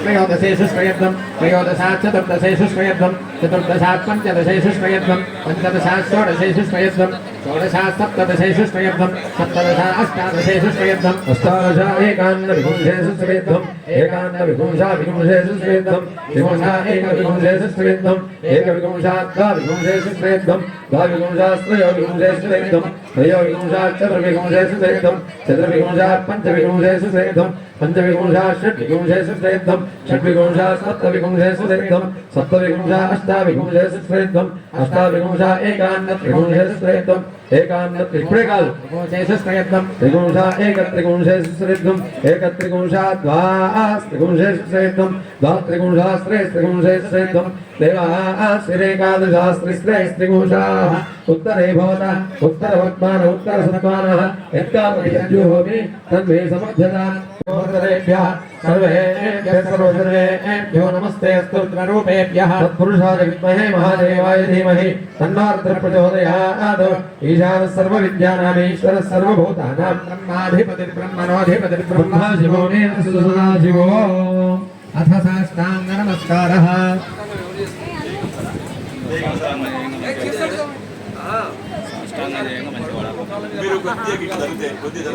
त्रयोदशेषु श्रयत्वं त्रयोदशा चतुर्दशेषु श्रयत्वं चतुर्दशा पञ्चदशेषु श्रयत्वं पञ्चदशा षोडशेषु श्रयत्वं षोडशा सप्तदशेषु श्रयत्वं सप्तदशा अष्टादशेषु श्रयत्वं अष्टादशा एकान्नविंशेषु श्रयत्वं एकान्नविंशा विंशेषु श्रयत्वं विंशा एकविंशेषु श्रयत्वं एकविंशा द्वाविंशेषु श्रयत्वं द्वाविंशास्त्रयोविंशेषु श्रयत्वं त्रयोविंशा चतुर्विंशेषु श्रयत्वं चतुर्विंशा पञ्चविंशेषु श्रयत्वं पंचविंशा षड्विंशेषु श्रेद्धं षड्विंशा सप्तविंशेषु श्रेद्धं सप्तविंशा अष्टाविंशेषु श्रेद्धं अष्टाविंशा एकान्नत्रिंशेषु श्रेद्धं एकान्नत्रिपुरेकाल त्रिंशेषु श्रेद्धं त्रिंशा एकत्रिंशेषु श्रेद्धं एकत्रिंशा द्वात्रिंशेषु श्रेद्धं द्वात्रिंशा त्रिंशेषु श्रेद्धं देवास्त्रेकादशास्त्रिंशाः उत्तरे भवता उत्तरवर्तमान उत्तरसत्त्वानः यत्कामयज्जुहोमि तन्मे समर्थ्यता उत्तरेभ्यः सर्वेभ्यः सर्वजनेभ्यो नमस्ते अस्तु रुद्ररूपेभ्यः तत्पुरुषाय विद्महे महादेवाय धीमहि तन्नो प्रचोदयात् ईशानः सर्वविद्यानामीश्वरः सर्वभूतानां ब्रह्माधिपतिर्ब्रह्मणोऽधिपतिः ब्रह्मा शिवो मे सदा शिवो अथ साष्टांग नमस्कारः మీరు కొద్దిగా ఇట్లా జరిగితే కొద్దిగా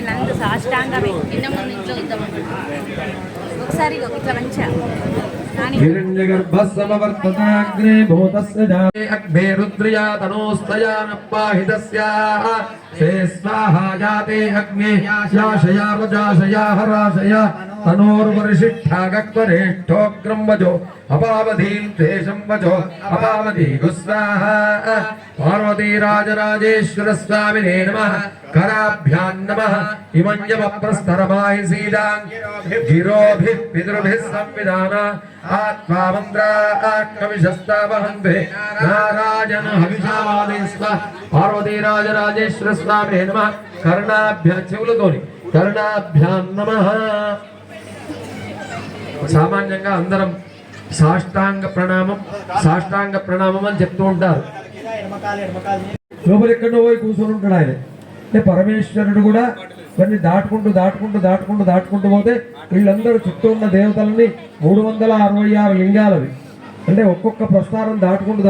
నందు సాష్టాంగమే నిన్న ముందు ఇంట్లో ఇద్దామని ఒకసారి ఇట్లా మంచిగా हिरण्यगर्भस्समवर्तताग्रे भूतस्य जाते अग्ने रुद्रया तनोस्तया न पाहितस्याः से स्वाहा जाते अग्ने याशया वजाशया हराशया तनोर्वर्षिष्ठागक्वरेष्ठोऽग्रं वजो अपावधीं तेषं वजो अपावधी गुस्वाहा पार्वती राजराजेश्वर स्वामिने नमः कराभ्यां नमः इमं यमप्रस्तरमाहि सीदां गिरोभिः पितृभिः संविधाना आत्मा मन्द्राकविशस्तावहन्ते नारायण हविषावादे स्व पार्वती राजराजेश्वर स्वामिने नमः कर्णाभ्यां చెవులతోని कर्णाभ्यां नमः సామాన్యంగా అందరం సాష్టాంగ ప్రణామం అని చెప్తూ ఉంటారు. లోపల ఎక్కడో పోయి కూర్చొని ఉంటాడు ఆయన. అంటే పరమేశ్వరుడు కూడా కొన్ని దాటుకుంటూ పోతే వీళ్ళందరూ చుట్టూ ఉన్న దేవతలని 366 లింగాలవి. అంటే ఒక్కొక్క ప్రస్థానం దాటుకుంటూ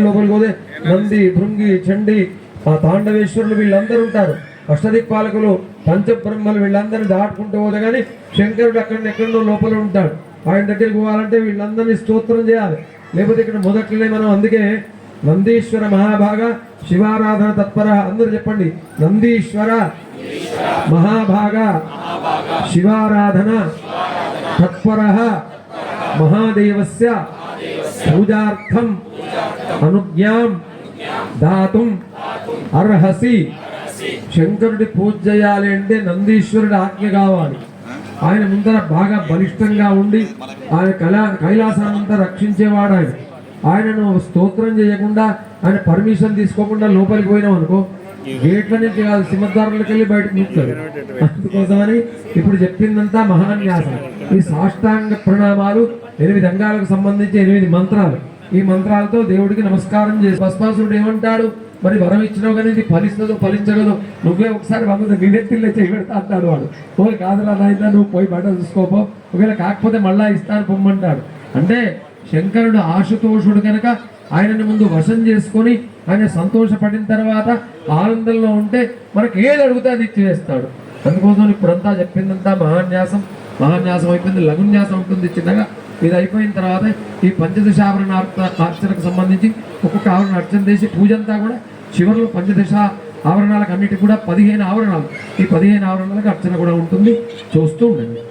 లోపలికి పోతే నంది, భృంగి, చండి, ఆ తాండవేశ్వరులు వీళ్ళందరూ ఉంటారు. అష్టదిక్పాలకులు, పంచబ్రహ్మలు వీళ్ళందరినీ దాటుకుంటూ పోతే కానీ శంకరుడు ఎక్కడో లోపల ఉంటాడు. ఆయన దగ్గరికి పోవాలంటే వీళ్ళందరినీ స్తోత్రం చేయాలి. లేకపోతే ఇక్కడ మొదట్లోనే మనం అందుకే నందీశ్వర మహాభాగ శివారాధన తత్పర అందరూ చెప్పండి నందీశ్వర మహాభాగ శివారాధన తత్పర మహాదేవస్య పూజార్థం అనుజ్ఞాం దాతుం అర్హసి. శంకరుడి పూజ చేయాలి అంటే నందీశ్వరుడి ఆజ్ఞ కావాలి. ఆయన ముందర బాగా బలిష్టంగా ఉండి ఆయన కైలాసానంతా రక్షించేవాడు. ఆయనను స్తోత్రం చేయకుండా ఆయన పర్మిషన్ తీసుకోకుండా లోపలికి పోయినాం అనుకో గేట్ల నుంచి కాదు సింహద్వారంలోకి వెళ్ళి బయటకు నిలుపుతాడు. అందుకోసమని ఇప్పుడు చెప్పిందంతా మహాన్యాసం. ఈ సాష్టాంగ ప్రణామాలు 8 అంగాలకు సంబంధించి 8 మంత్రాలు. ఈ మంత్రాలతో దేవుడికి నమస్కారం చేసి భస్మాసురుడు ఏమంటాడు, మరి వరం ఇచ్చినావు కానీ ఇది ఫలిస్తుందో ఫలించగదో నువ్వే ఒకసారి వంద నిన్నెత్తిల్లే చేయబెడతా అంటాడు వాడు. పోయి కాదులా నాయన నువ్వు పోయి బయట చూసుకోపో, ఒకవేళ కాకపోతే మళ్ళా ఇస్తాను పొమ్మంటాడు. అంటే శంకరుడు ఆశుతోషుడు కనుక ఆయనని ముందు వశం చేసుకొని ఆయన సంతోషపడిన తర్వాత ఆనందంలో ఉంటే మనకి ఏది అడిగితే అది ఇచ్చివేస్తాడు. అందుకోసం ఇప్పుడంతా చెప్పిందంతా మహాన్యాసం. మహాన్యాసం అయిపోయింది, లఘున్యాసం ఉంటుంది చిన్నగా. ఇది అయిపోయిన తర్వాత ఈ పంచదశ ఆవరణ అర్చనకు సంబంధించి ఒక్కొక్క ఆవరణ అర్చన చేసి పూజ అంతా కూడా చివరిలో పంచదశ ఆవరణాలకు అన్నిటికి కూడా 15 ఆవరణాలు. ఈ 15 ఆవరణాలకు అర్చన కూడా ఉంటుంది. చూస్తూ ఉండండి.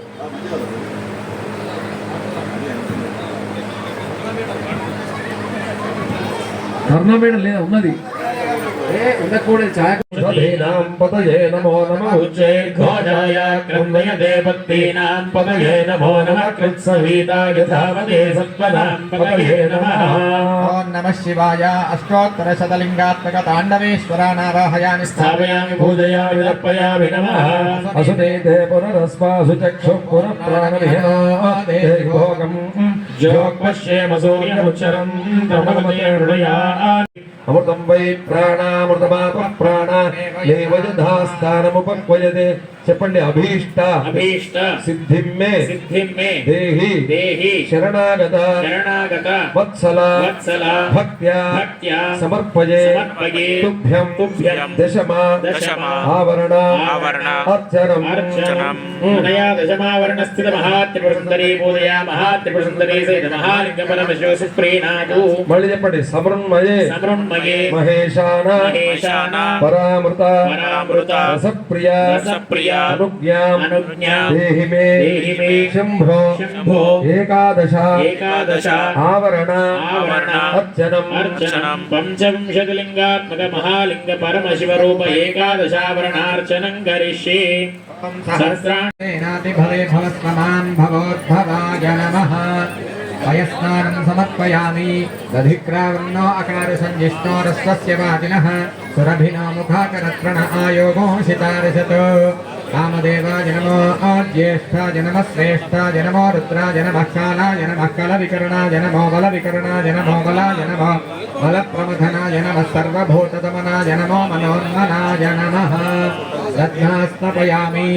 కర్ణమేడ లేదా ఉన్నది ఉండకూడదు. ఛాయ పదయే నమో నమ ఉచ్చైర్ఘోషాయ క్రమయ దేవత్తీనాం పదయే నమో నమ కృత్సవీతాయ ధావతే సత్వనాం పదయే నమః. ఓం నమః శివాయ. అష్టోత్తర శతలింగాత్మక తాండవేశ్వరానారాహయామి స్థాపయామి పూజయామి తర్పయామి నమః. అసుదేతే పునరస్మాసు చక్షు పునః ప్రాణవిహనాదే భోగం యోగపశ్యేమ సూర్యముచ్చరం బ్రహ్మవతే హృదయా. అమృతం వై ప్రాణామృతమాప ప్రాణ దేవజధాస్థానముపక్వయతే. చెప్పండి అభీష్ట సిద్ధిం మే దేహి శరణాగత వత్సల భక్త్యా సమర్పయే తుభ్యం దశమా ఆవరణ అర్చనం. దశమావరణ స్థిత మహాత్రిపురసుందరీ పూజయా మహాత్రిపురసుందరీ సహిత మహాలింగ పరమశివ సుప్రీనాథు. మళ్ళీ చెప్పండి సమృన్మయే మహేశాన పరామృత రసప్రియ అనుజ్ఞాం దేహి మే శంభో ఏకాదశ ఆవరణ అర్చనం. పంచవింశతిలింగాత్మక మహాలింగ పరమశివ రూప ఏకాదశావరణార్చనం కరిష్యే. సహస్రాణేనాతిఫలే భవస్వమాన్ భవోద్భవాయ నమః. పయస్నానం సమర్పయామి. దధిక్రావన్నో అకార సంజిష్టో రస్వస్య వాజినః సురభినో ముఖాకరత్రణ ఆయోగోషితారిషత్. కామదేవాయ నమో జ్యేష్ఠాయ నమః శ్రేష్ఠాయ నమో రుద్రాయ నమః కాలాయ నమః కలవికరణాయ నమో బలవికరణాయ నమో బలాయ నమో బలప్రమథనాయ నమః సర్వభూతదమనాయ నమో మనోన్మనాయ నమః. దధ్నాస్తపయామి.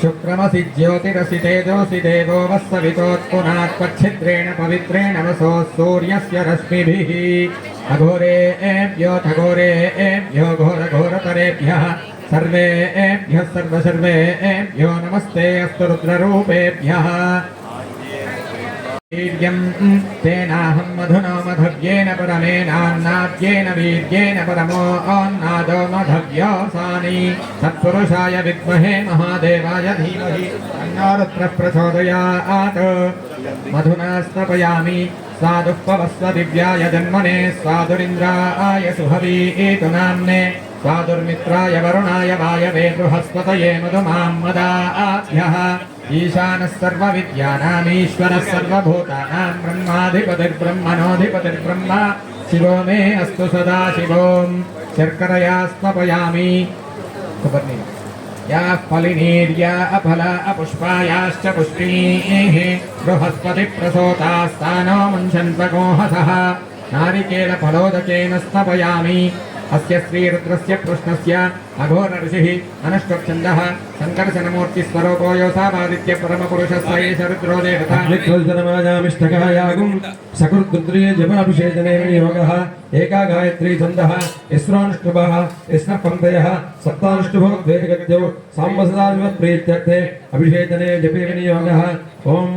శుక్రమసి జ్యోతిరసి తేజోసి దేవో వస్సవితోత్పునాత్పచ్ఛిద్రేణ పవిత్రేణ వసో సూర్యస్య రశ్మిభిః. అఘోరేభ్యో ఘోరేభ్యో ఘోరఘోరతరేభ్యః సర్వేభ్యః సర్వసర్వేభ్యో నమస్తే అస్తు రుద్రరూపేభ్యః. వీర్యం తేనాహం మధునో మధవ్యేన పరమేనాన్నాద్యేన వీర్యేన పరమో అన్నాదో మధవ్యోసాని. సత్పురుషాయ విద్మహే మహాదేవాయ ధీమహి తన్నో రుద్రః ప్రచోదయాత్. మధునా స్నపయామి. సాధుః పవస్వ దివ్యాయ జన్మనే సాధురింద్రాయ సుహవీతు నామ్నే సాధుర్మిత్రాయ వరుణాయ వాయవే బృహస్పతయే మధుమాం మదాభ్యః. ఈశానः సర్వవిద్యానామీశ్వరः సర్వభూతానాం బ్రహ్మాధిపతిర్బ్రహ్మణోధిపతిర్బ్రహ్మ శివో మే అస్తు సదా శివోం. శర్కరయా స్నపయామి. యా ఫలినీర్యా అఫల అపుష్పాయాశ్చ పుష్పీః బృహస్పతి ప్రసోతాస్తానో ముంచన్వగోహసః. నారికేల ఫలోదకేన స్నపయామి. అస్య శ్రీరుద్రస్య కృష్ణస్య అఘోర ఋషిః అనుష్ఠఛందః సంకర్షణమూర్తి స్వరూపో యోసావాదిత్య పరమపురుషస్య ఏష రుద్రో దేవతా. విక్రమజామిష్టకాయాగం సకృద్రుద్రియ జపాభిషేచనే వినియోగః. ఏకా గాయత్రీ ఛందః ఇస్రోనుష్ఠుభః ఇస్నః పంక్తయః సప్తానుష్ఠుభో ద్వేగత్యౌ సాంబసదావివ ప్రీత్యర్థే అభిషేచనే జపే వినియోగః. ఓం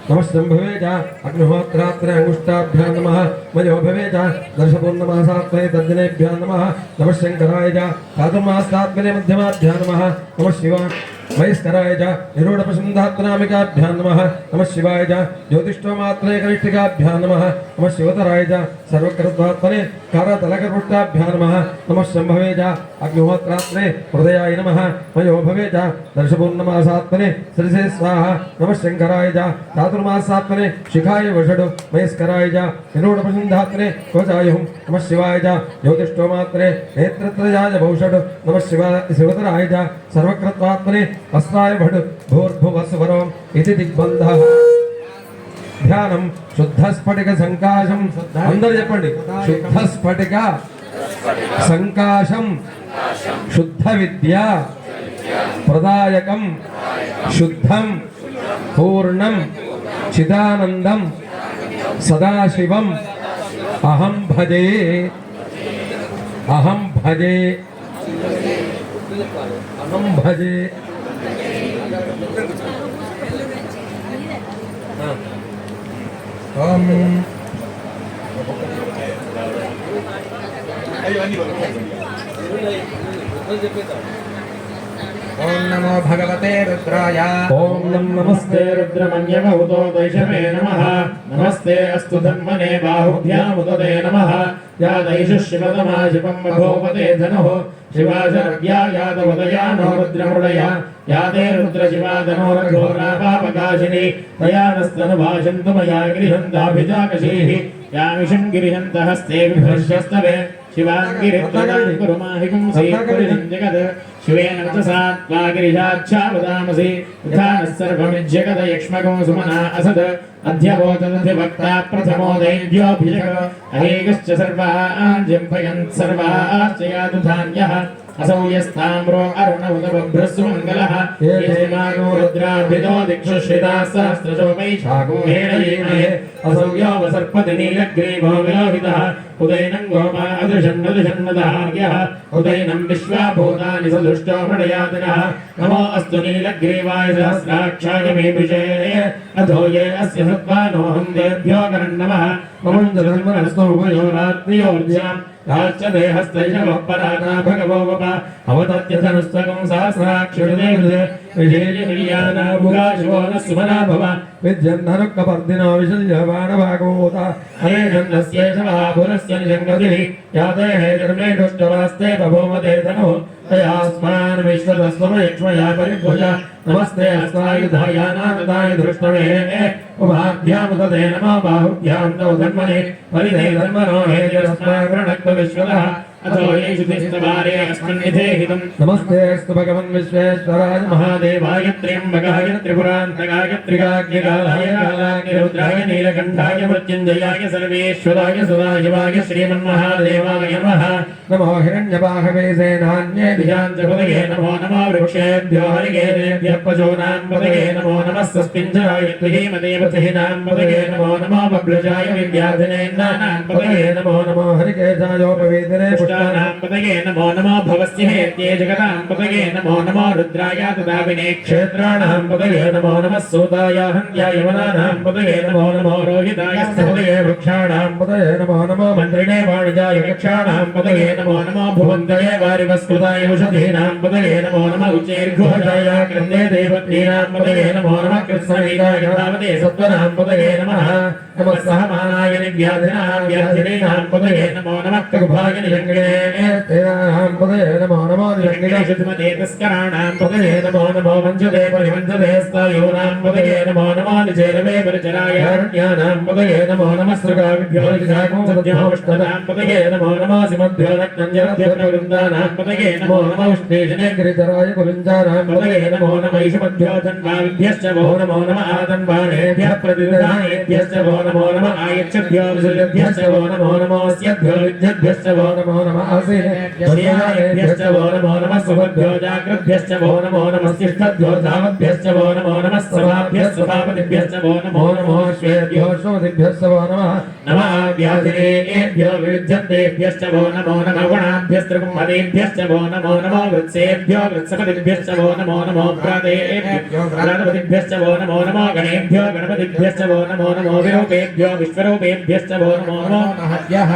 नमः शंभवे च अग्निहोत्रात्रे अंगुष्ठाभ्यां नमः मयो भवे च दर्शपूर्णमासात्मने तद्दिनेभ्यां नमः नमः शंकराय च चातुर्मासात्मने मध्यमाभ्यां नमः नमः शिवाय महेश्वराय च निरूढप्रसन्धात्मनामिकाभ्यां नमः नमः शिवाय च ज्योतिष्ठोमात्रे कनिष्ठिकाभ्यां नमः नमः शिवतराय च सर्वकृत्वात्मने करतलकपुष्टाभ्यां नमः नमः शंभवे च अग्निहोत्रात्मने हृदयाय नमः मयो भवे च दर्शपूर्णमासात्मने श्रीसे स्वाहा नमः शंकराय च चातुर्मासात्मने शिखाय वषडु महेश्वराय च निरूढप्रसन्धात्मने कवचाय हुं नमः शिवाय च ज्योतिष्ठोमात्मने नेत्रत्रयाय भौषडु नमः शिवतराय च सर्वकृत्वात्मने अस्त्राय भट भूर्भुवस्वरम् इति दिग्बन्धः ध्यानं शुद्धस्फटिक संकाशं अंदर చెప్పండి शुद्धस्फटिक संकाशं शुद्ध विद्या प्रदायकं शुद्धं पूर्णं चिदानन्दं सदाशिवम् अहं भजे अहं भजे अहं भजे ఓం ఓం నమో భగవతే రుద్రాయ ओम नम नमस्ते रुद्रमन्यवहुतो दैशवे नमः नमस्ते अस्तु धन्मने बाहुभ्यामुदते नमः या दैशुः शिवतमा शिवं मघोपते धनुः शिवाशरव्या यादवदया नो रुद्रमृडया या ते रुद्रशिवादनोरघोरा पापकाशिनी तया नस्तनुभाषन्तु मया गृहन्ताभिजाकशीः यामिषं गिरिहन्त हस्ते विभर्षस्तवे शिवाङ्गिरित्रदां कुरुमाहिकं सीत्पुरिणं जगत् शिवेन वचसा त्वा गिरिजाच्छावदामसि यथा नः सर्वमिज्जगद यक्ष्मगो सुमना असद अध्यवोचदधिवक्ता प्रथमो दैव्योऽभिषक अहेकश्च सर्वान् जिह्वयन् सर्वाश्च यातु धान्यः असौ यस्ताम्रो अरुणउदबभ्रस्सुमङ्गलः ये मानो रुद्राभितो दिक्षुश्रिताः सहस्रशोभैषाको हेरयेमहे असौ यो वसर्पति नीलग्रीवो विलोहितः उदैनं गोमा अदृशन्नदृशन्नदहार्यः उदैनं विश्वाभूतानि सदृष्टो मृडयातिनः नमो अस्तु नीलग्रीवाय सहस्राक्षाय मे विषये अधो ये अस्य सत्त्वानोऽहं देभ्यो करन्नमः ममञ्जलन्मनस्तु उभयोरात्मयोर्ज्याम् राच्यते हस्तैषवः पराता भगवो वप अवतत्यधनुस्तकं सहस्राक्षिणे विजयनिर्यानाभुगाशिवो नः सुमना भव विद्यन्धनुक्कपर्दिनो विशल्यबाणभागोता अनेकन्दस्यैषवाभुरस्य निषङ्गतिः याते हे धर्मेष्टवास्ते बभूमते धनुः तयास्मान् विश्वतस्त्वमयक्ष्मया परिभुज नमस्ते हस्तायुधायानागताय धृष्टवे उभाभ्यामुदते नमो बाहुभ्यां तौ धन्मने परिधे धन्मनो हे जरस्माग्रणक्व विश्वतः अथो ये शुतिस्तवारे अस्मन्निधेहितम् नमस्ते अस्तु भगवन् विश्वेश्वराय महादेवाय त्र्यम्बकाय त्रिपुरान्तकाय त्रिकाग्निकालाय कालाग्निरुद्राय नीलकण्ठाय मृत्युञ्जयाय सर्वेश्वराय सदाशिवाय श्रीमन्महादेवाय नमः नमो हिरण्यबाहवे सेनान्ये धियाञ्जपदये नमो नमो वृक्षेभ्यो हरिकेतेभ्यः पशूनां पदये नमो नमः सस्मिञ्जराय त्रिहीमदेवतिहीनां पदये नमो नमो बभ्रजाय विद्याधिनेन्द्राणां पदये नमो नमो हरिकेशायोपवेदिने पुष्टानां पदये नमो नमो भवस्य हेत्ये जगतां पदये नमो नमो रुद्राय तदाविने क्षेत्राणां पदये नमो नमः सूताय हन्त्याय यवनानां पदये नमो नमो रोहिताय पदये वृक्षाणां पदये नमो नमो मन्त्रिणे वाणिजाय यक्षाणां पदये नमो नमो भुवन्तये वारिवस्कृताय औषधीनां पदये नमो नमः उच्चैर्घोषाय क्रन्दे देवतीनां पदये नमो नमः कृत्स्नवीराय धावते सत्त्वनां पदये नमः नमः सहमानाय निव्याधिनां व्याधिनीनां पदये नमो नमः कगुभाय निषङ्गिनेनां पदये नमो नमो निषङ्गिने तस्कराणां पदये नमो नमो वञ्चते परिवञ्चते स्थायूनां पदये नमो नमो निचेरवे परिचराय हरण्यानां पदये नमो नमः सृगाभ्यो सद्योष्टदां पदये नमो नमो सिमद्भ्यो रत्नञ्जरभ्योवृन्दानां पदये नमो नमो उष्णेशने गिरिधराय कुलिञ्जानां पदये नमो नमः ईशमद्भ्यो तन्वाभ्यश्च वो नमो नमः आतन्वानेभ्यः प्रतिदानेभ्यश्च वो नमो नमः आयच्छद्भ्यो विसृजभ्यश्च वो नमो नमो अस्यभ्यो विद्यद्भ्यश्च वो नमो नमः आसीनेभ्यश्च वो नमो नमः सुभद्भ्यो जाग्रद्भ्यश्च वो नमो नमः शिष्ठद्भ्यो धावद्भ्यश्च वो नमो नमः सभाभ्यः सभापतिभ्यश्च वो नमो नमः श्वेभ्यो शोधिभ्यश्च वो नमः नमः व्याधिनेभ्यो विविध्यन्तेभ्यश्च वो नमो नमः गुणाभ्यो ब्रह्मणेभ्यश्च वो नमो नमो वृत्सेभ्यो वृत्सपतिभ्यश्च वो नमो नमो प्रातेभ्यो प्राणपतिभ्यश्च वो नमो नमो गणेभ्यो गणपतिभ्यश्च वो नमो नमो विरूपेभ्यो विश्वरूपेभ्यश्च वो नमो नमो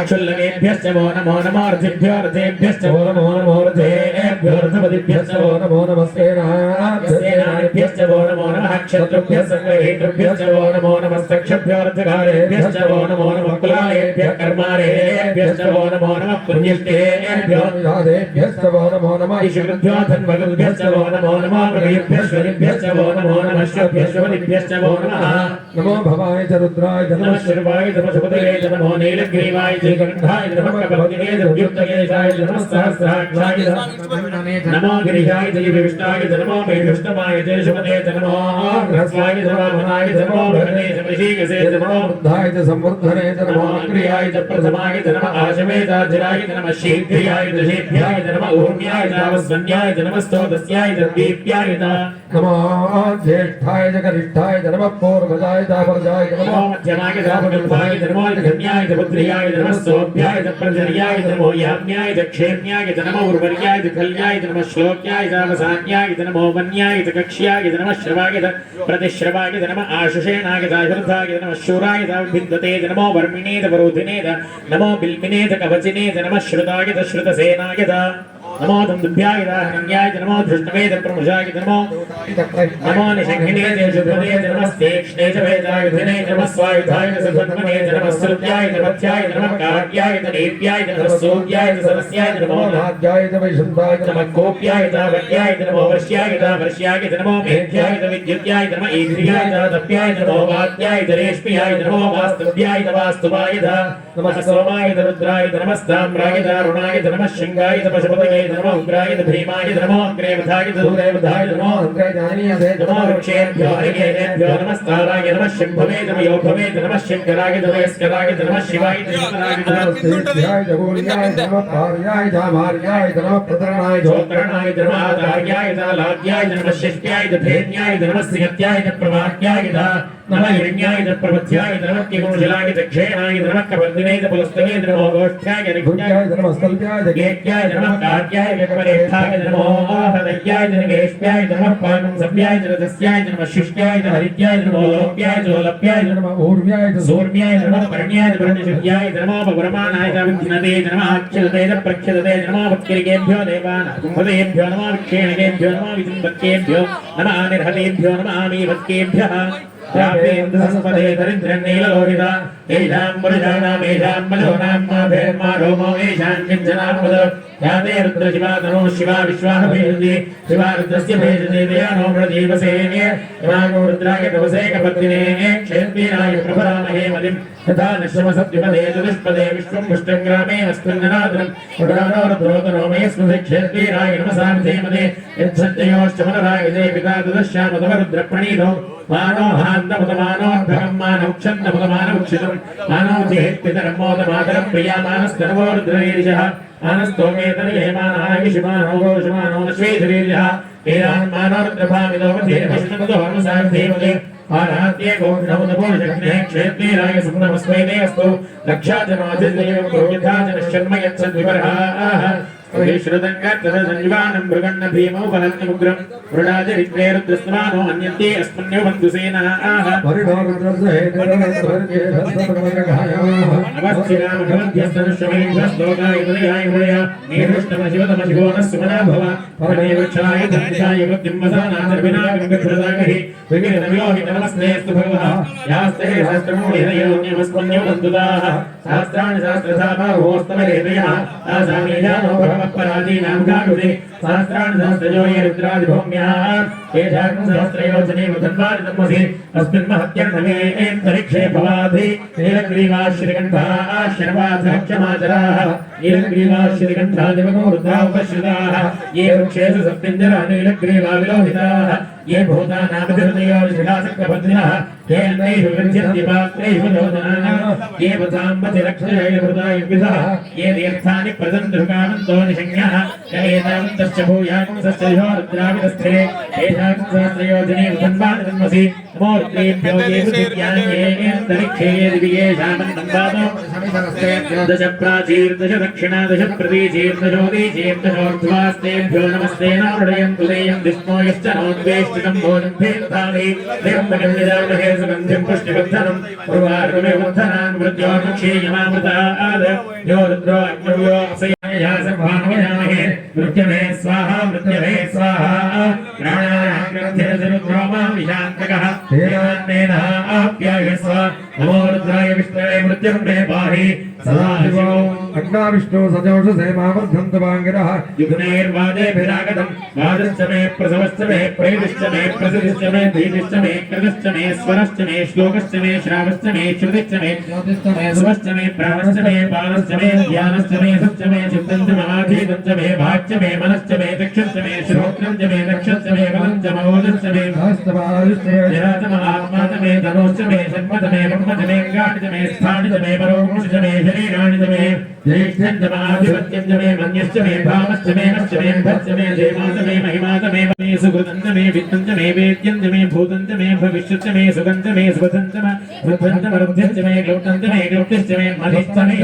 क्षुल्लकेभ्यश्च वो नमो नमो रथेभ्यो रथेभ्यश्च वो नमो नमो रथेभ्यो रथपतिभ्यश्च वो नमो नमः सेनाभ्यश्च वो नमो नमः क्षत्रुभ्यः संग्रहेतृभ्यश्च वो नमो नमः सक्षभ्यो रथकारेभ्यश्च वो नमो नमः कुलालेभ्यः कर्मारेभ्यश्च वो नमो नमः पुण्यष्टेभ्यो यादेभ्यश्च वो नमो नमः ईश्वरभ्यो धन्वगुभ्यश्च वो नमो नमः प्रगयभ्यश्वरिभ्यश्च वो नमो नमः श्वभ्यश्वरिभ्यश्च वो नमः नमो भवाय च रुद्राय च नमः शिवाय नमः सुपतये नमो नीलग्रीवाय च गन्धाय नमः कपतिये च व्युत्तकेशाय नमः सहस्राक्षाय नमो गिरिजाय च विष्टाय च नमो वैष्णवाय च शुभते च नमो ह्रस्वाय च वामनाय च नमो भरणे च वृषीकसे च नमो बुद्धाय च संवर्धने च नमो क्रियाय च प्रथमाय च नमः आशवे च अजराय च नमः शीघ्रियाय च शीघ्राय च नमः ऊर्म्याय च वस्वन्याय च नमः स्तोतस्याय च दीप्याय च नमो ज्येष्ठाय च कनिष्ठाय च नमः पूर्वजाय च अपरजाय च नमो मध्यमाय च प्रगल्भाय च नमो धन्याय च पुत्र्याय च नमः सोभ्याय च प्रजर्याय च नमो याम्याय च क्षेम्याय च नमो उर्वर्याय च कल्याय च नमः श्लोक्याय च अवसान्याय च नमो वन्याय च कक्ष्याय च नमः श्रवाय च प्रतिश्रवाय च नमः आशुषेणाय च अश्रुताय च नमः शूराय च भिन्दते च नमो वर्मिणे च वरोधिने च नमो बिल्मिने च कवचिने च नमः श्रुताय च श्रुतसेनाय च नमो दुन्दुभ्याय च हनन्याय च नमो धृष्णवे च प्रमुषाय च नमो निषङ्गिने च शुभदे च नमः तीक्ष्णे च वेदायुधिने च नमः स्वायुधाय च सधन्वने च नमः श्रुत्याय च पथ्याय च नमः काव्याय च नेप्याय च नमः सोग्याय च सरस्याय च नमो नाद्याय च वैशन्ताय च नमः कोप्याय च वट्याय च नमो वर्ष्याय च वर्ष्याय च नमो मेघ्याय च विद्युत्याय च नमः ईन्द्रियाय च तप्याय च नमो वात्याय च रेष्म्याय च नमो वास्तव्याय च वास्तुवाय च नमः सोमाय च रुद्राय च नमः स्थाम्राय च अरुणाय च नमः शृङ्गाय च पशुपतये च नमः उग्राय च भीमाय च नमो अग्रेवधाय च दूरेवधाय च नमो अग्रजानीयसे च नमो वृक्षेभ्यो हरिकेभ्यो नमः स्थाराय नमः शम्भवे च योभवे च नमः शङ्कराय च वयस्कराय च नमः शिवाय च शङ्कराय च नमः स्त्रीभ्याय च गौर्याय च नमः पार्याय च मार्याय च नमः प्रतरणाय च जोत्रणाय च नमः आचार्याय च लाभ्याय च नमः शिष्ट्याय च भेद्याय च नमः सिगत्याय च प्रवाह्याय च नमः हिरण्याय च प्रपथ्याय च नमः किंशलाय च क्षेणाय च नमः कबन्दिने च पुलस्तवे च नमो गोष्ठ्याय च निघुण्याय च नमः स्तल्प्याय च गेट्याय च नमः कार्याय च कपरेष्ठाय च नमो हृदयाय च निवेश्याय च नमः पानं सव्याय च रजस्याय च नमः शिष्ट्याय च हरित्याय च नमो लोप्याय च लोलप्याय च नमः ऊर्व्याय च सूर्म्याय च नमः पर्ण्याय च वर्णशिव्याय च नमो भगुरमानाय च विघ्नते च नमः आक्षिदते च प्रक्षिदते च नमः वक्किरिकेभ्यो देवानां कुम्भदेभ्यो नमः विक्षेणकेभ्यो नमः विचिम्बक्केभ्यो नमः निर्हतेभ्यो नमः आमीवत्केभ्यः रापेन्द्रसंपदे दरिद्रन्नीललोहिता येषां पुरुषाणाम् येषां मधूनां माभेर्मा रोमो येषां किञ्चनाम्बुद याते रुद्रशिवा तनो शिवा विश्वाः भेषति शिवा रुद्रस्य भेषति दयानो मृजीवसेने इमागो रुद्राय तवसे कपत्तिने क्षेत्रीराय प्रभरामहे मदिं तथा नश्यमसत्युपदे चतुष्पदे विश्वं पुष्टं ग्रामे अस्मिन्ननादनं पुराणो रुद्रोदनो मे स्मृति क्षेत्रीराय नमसामिधे मदे यच्छत्ययोश्चमनराय जय पिता तदश्यामतमरुद्रप्रणीतो मानो हान्दमुदमानोऽभ्यगं मानौक्षन्दमुदमानमुक्षितं मानो जेत्पितरमोदमातरं प्रियामानस्तनवो रुद्रवीर्यः आनस्तोमेतनियमानायिषिमानो गोषमानो श्वेतवीर्यः वेदान्मानो रुद्रभामिदो मध्ये विष्णुपदो हनुसान्धेमदे आराध्ये गोविन्दमुदपोषग्ने क्षेत्रीराय सुन्दरमस्मैते अस्तु रक्षाजनोऽधिदेवं प्रोविधाजनश्चन्म यत्सद्विपरः श्रुतङ्गत्तसञ्जीवानं मृगण्ण भीमौ बलन्निमुग्रं मृडाचरित्रे रुद्रस्मानो अन्यन्ते अस्मन्युबन्धुसेनाः अवस्थिरामघवद्भ्यस्तनुष्यमेभ्यस्तोकाय हृदयाय हृदय नीरुष्टमशिवतमशिवो नः सुमना भव परमे वृक्षाय धन्विषाय वृद्धिम्बसानादर्विनागङ्गक्षुरदाकहि विगिरनविलोहितनमस्तेऽस्तु भगवः यास्ते सहस्रमूलिहृदयोऽन्यमस्मन्युबन्धुताः सहस्राणि सहस्रधामाहोस्तमरेतयः तासामीजानो पराधीनां गाढुरे सहस्राणि सहस्रयो ये रुद्रादिभौम्याः येषां सहस्रयोजने धन्वारितमसि अस्मिन् महत्यर्णमे एन्तरिक्षे भवाधि नीलग्रीवाश्रिकण्ठाः शर्वाधक्षमाचराः नीलग्रीवाश्रिकण्ठादिवगो रुद्रा उपश्रिताः ये वृक्षेषु सप्तिञ्जरा नीलग्रीवा विलोहिताः ये भूतानामधिहृदयोषिकासक्तभद्रिनः ये अन्नैषु विद्यन्ति पात्रेषु योजनाः ये वधाम्बतिरक्षयैर्वृतायुर्विधः ये तीर्थानि प्रदन्तुकामन्तो निषङ्गः य एतावन्तश्च भूयाकंसश्च यो रुद्राविदस्थे ఏషాక్షయోజనే సన్వాన్ సన్వసి నమో రుద్రేభ్యో దేవదివ్యాన్యేంతరిక్షే దివ్యేషామన్నందాదో దశ ప్రాచీర్దశ దక్షిణ దశ ప్రతీచీర్దశోదీచీర్దశోర్ధ్వాస్తేభ్యో నమస్తే నామృడయం తుదేయం విష్ణోయశ్చ నోద్వేష్టితం భోజం భేదామి దేవంబగం నిజామహే సుగంధిం పుష్టివర్ధనం ఉర్వారుమే వర్ధనాన్ మృత్యోర్ముక్షేయమామృతాద్ यो रुद्रो अग्नयो अक्षयाय सर्वाणवयामहे मृत्युमे स्वाहा प्राणायामग्रन्थे रुद्रो मां विशान्तकः तेनान्नेन आप्यायस्व नमो रुद्राय विष्णवे मृत्युर्मे पाहि सदा शिवो अग्नाविष्णु सजोषसे मावर्धन्तु वाङ्गिरः युग्नेर्वादेभिरागतं वादश्च मे प्रसवश्च मे प्रेतिश्च मे प्रसिद्धिश्च मे धीतिश्च मे कृतश्च मे स्वरश्च मे श्लोकश्च मे श्रावश्च मे श्रुतिश्च मे सुवश्च मे प्राणश्च मे पालश्च मे ध्यानश्च मे सच्च मे चित्तञ्च ममाधीतं च मे भाच्च मे मनश्च मे चक्षुश्च मे श्रोत्रं च मे दक्षश्च मे बलं च महोदश्च मे सहस्रपादश्च मे जराच महात्मा च मे धनोश्च मे जन्म च मे ब्रह्म च मे गाढ च मे स्थान च मे परोक्ष च मे शरीराणि च मे ज्येष्ठं च महाधिपत्यं च मे मन्यश्च मे भावश्च मे नश्च मे भच्च मे जयमा च मे महिमा च मे सुकृतं च मे वित्तं च मे वेद्यं च मे भूतं च मे भविष्यत् च मे सुगं च मे सुभतं च मे वृद्धं च मरुद्धं च मे ग्लौतं च मे ग्लौतिश्च मे मधिश्च मे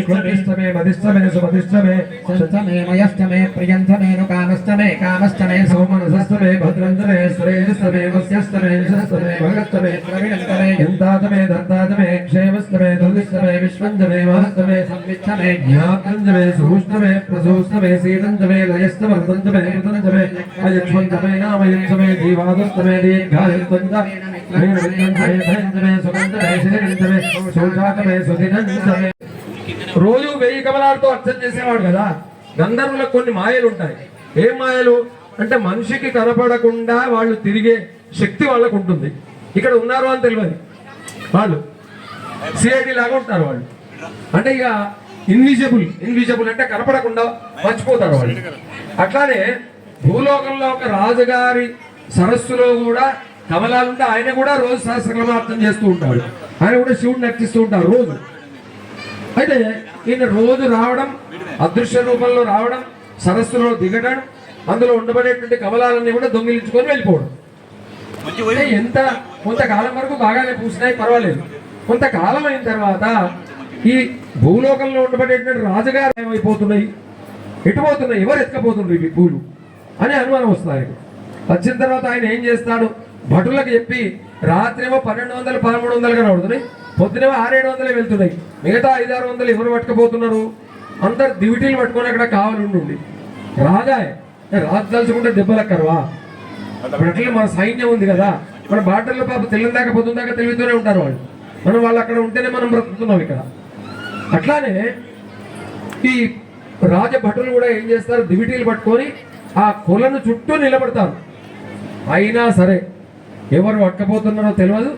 कृतिश्च मे मदिश्च मे सुमतिश्च मे संश्च मे मयश्च मे प्रियञ्च मे नुकामश्च मे कामश्च मे सौमनसश्च मे भद्रञ्च मे श्रेयश्च मे वस्यश्च मे यशश्च मे भगश्च मे प्रवीणश्च मे यन्ताच मे धर्ताच मे क्षेमश्च मे धुलिश्च मे विश्वञ्च मे महश्च मे संविच्छ मे ज्ञातञ्च मे सुहुश्च मे प्रसूश्च मे शीतञ्च मे लयश्च वर्धञ्च मे कृतञ्च मे अयक्ष्मञ्च मे नामयञ्च मे जीवादश्च मे दीर्घायुत्वञ्च मे विद्यञ्च मे भयञ्च मे सुगञ्च मे श्रीरञ्च मे शोषाच मे सुदिनञ्च मे రోజు 1000 కమలాలతో అర్చన చేసేవాడు కదా. గంధర్వులకు కొన్ని మాయలు ఉంటాయి. ఏం మాయలు అంటే మనిషికి కనపడకుండా వాళ్ళు తిరిగే శక్తి వాళ్ళకు ఉంటుంది. ఇక్కడ ఉన్నారు అని తెలియదు, వాళ్ళు సిఐడి లాగా ఉంటారు వాళ్ళు. అంటే ఇక ఇన్విజిబుల్ అంటే కనపడకుండా మర్చిపోతారు వాళ్ళు. అట్లానే భూలోకంలో ఒక రాజుగారి సరస్సులో కూడా కమలాలు ఉంటే ఆయన కూడా రోజు సహస్రకమలార్చన చేస్తూ ఉంటాడు. ఆయన కూడా శివుడిని అర్చిస్తూ ఉంటారు రోజు. అయితే ఈయన రోజు రావడం, అదృశ్య రూపంలో రావడం, సరస్సులో దిగడం, అందులో ఉండబడేటువంటి కమలాలన్నీ కూడా దొంగిలించుకొని వెళ్ళిపోవడం. ఎంత కొంతకాలం వరకు బాగానే పూసినాయి, పర్వాలేదు. కొంతకాలం అయిన తర్వాత ఈ భూలోకంలో ఉండబడేటువంటి రాజుగారు ఏమైపోతున్నాయి, ఎటుపోతున్నాయి, ఎవరు ఎత్తుకపోతున్నారు ఇవి పూలు అని అనుమానం వస్తుంది. వచ్చిన తర్వాత ఆయన ఏం చేస్తాడు, భటులకు చెప్పి రాత్రేమో 1200 1300 కనబడుతున్నాయి, పొద్దునేమో 600-700 వెళ్తున్నాయి, మిగతా 500-600 ఎవరు పట్టుకపోతున్నారు, అందరు దివిటీలు పట్టుకొని అక్కడ కావాలి ఉండి. రాజు తలుచుకుంటే దెబ్బలక్కరవా? అట్లా మన సైన్యం ఉంది కదా, మన బార్డర్లో పాప తెల్లందాకా పొద్దుందాకా తెలివితోనే ఉంటారు వాళ్ళు. వాళ్ళు అక్కడ ఉంటేనే మనం బ్రతుకుతున్నాం ఇక్కడ. అట్లానే ఈ రాజభటులు కూడా ఏం చేస్తారు, దివిటీలు పట్టుకొని ఆ కొలను చుట్టూ నిలబడతారు. అయినా సరే ఎవరు పట్టుకపోతున్నారో తెలియదు.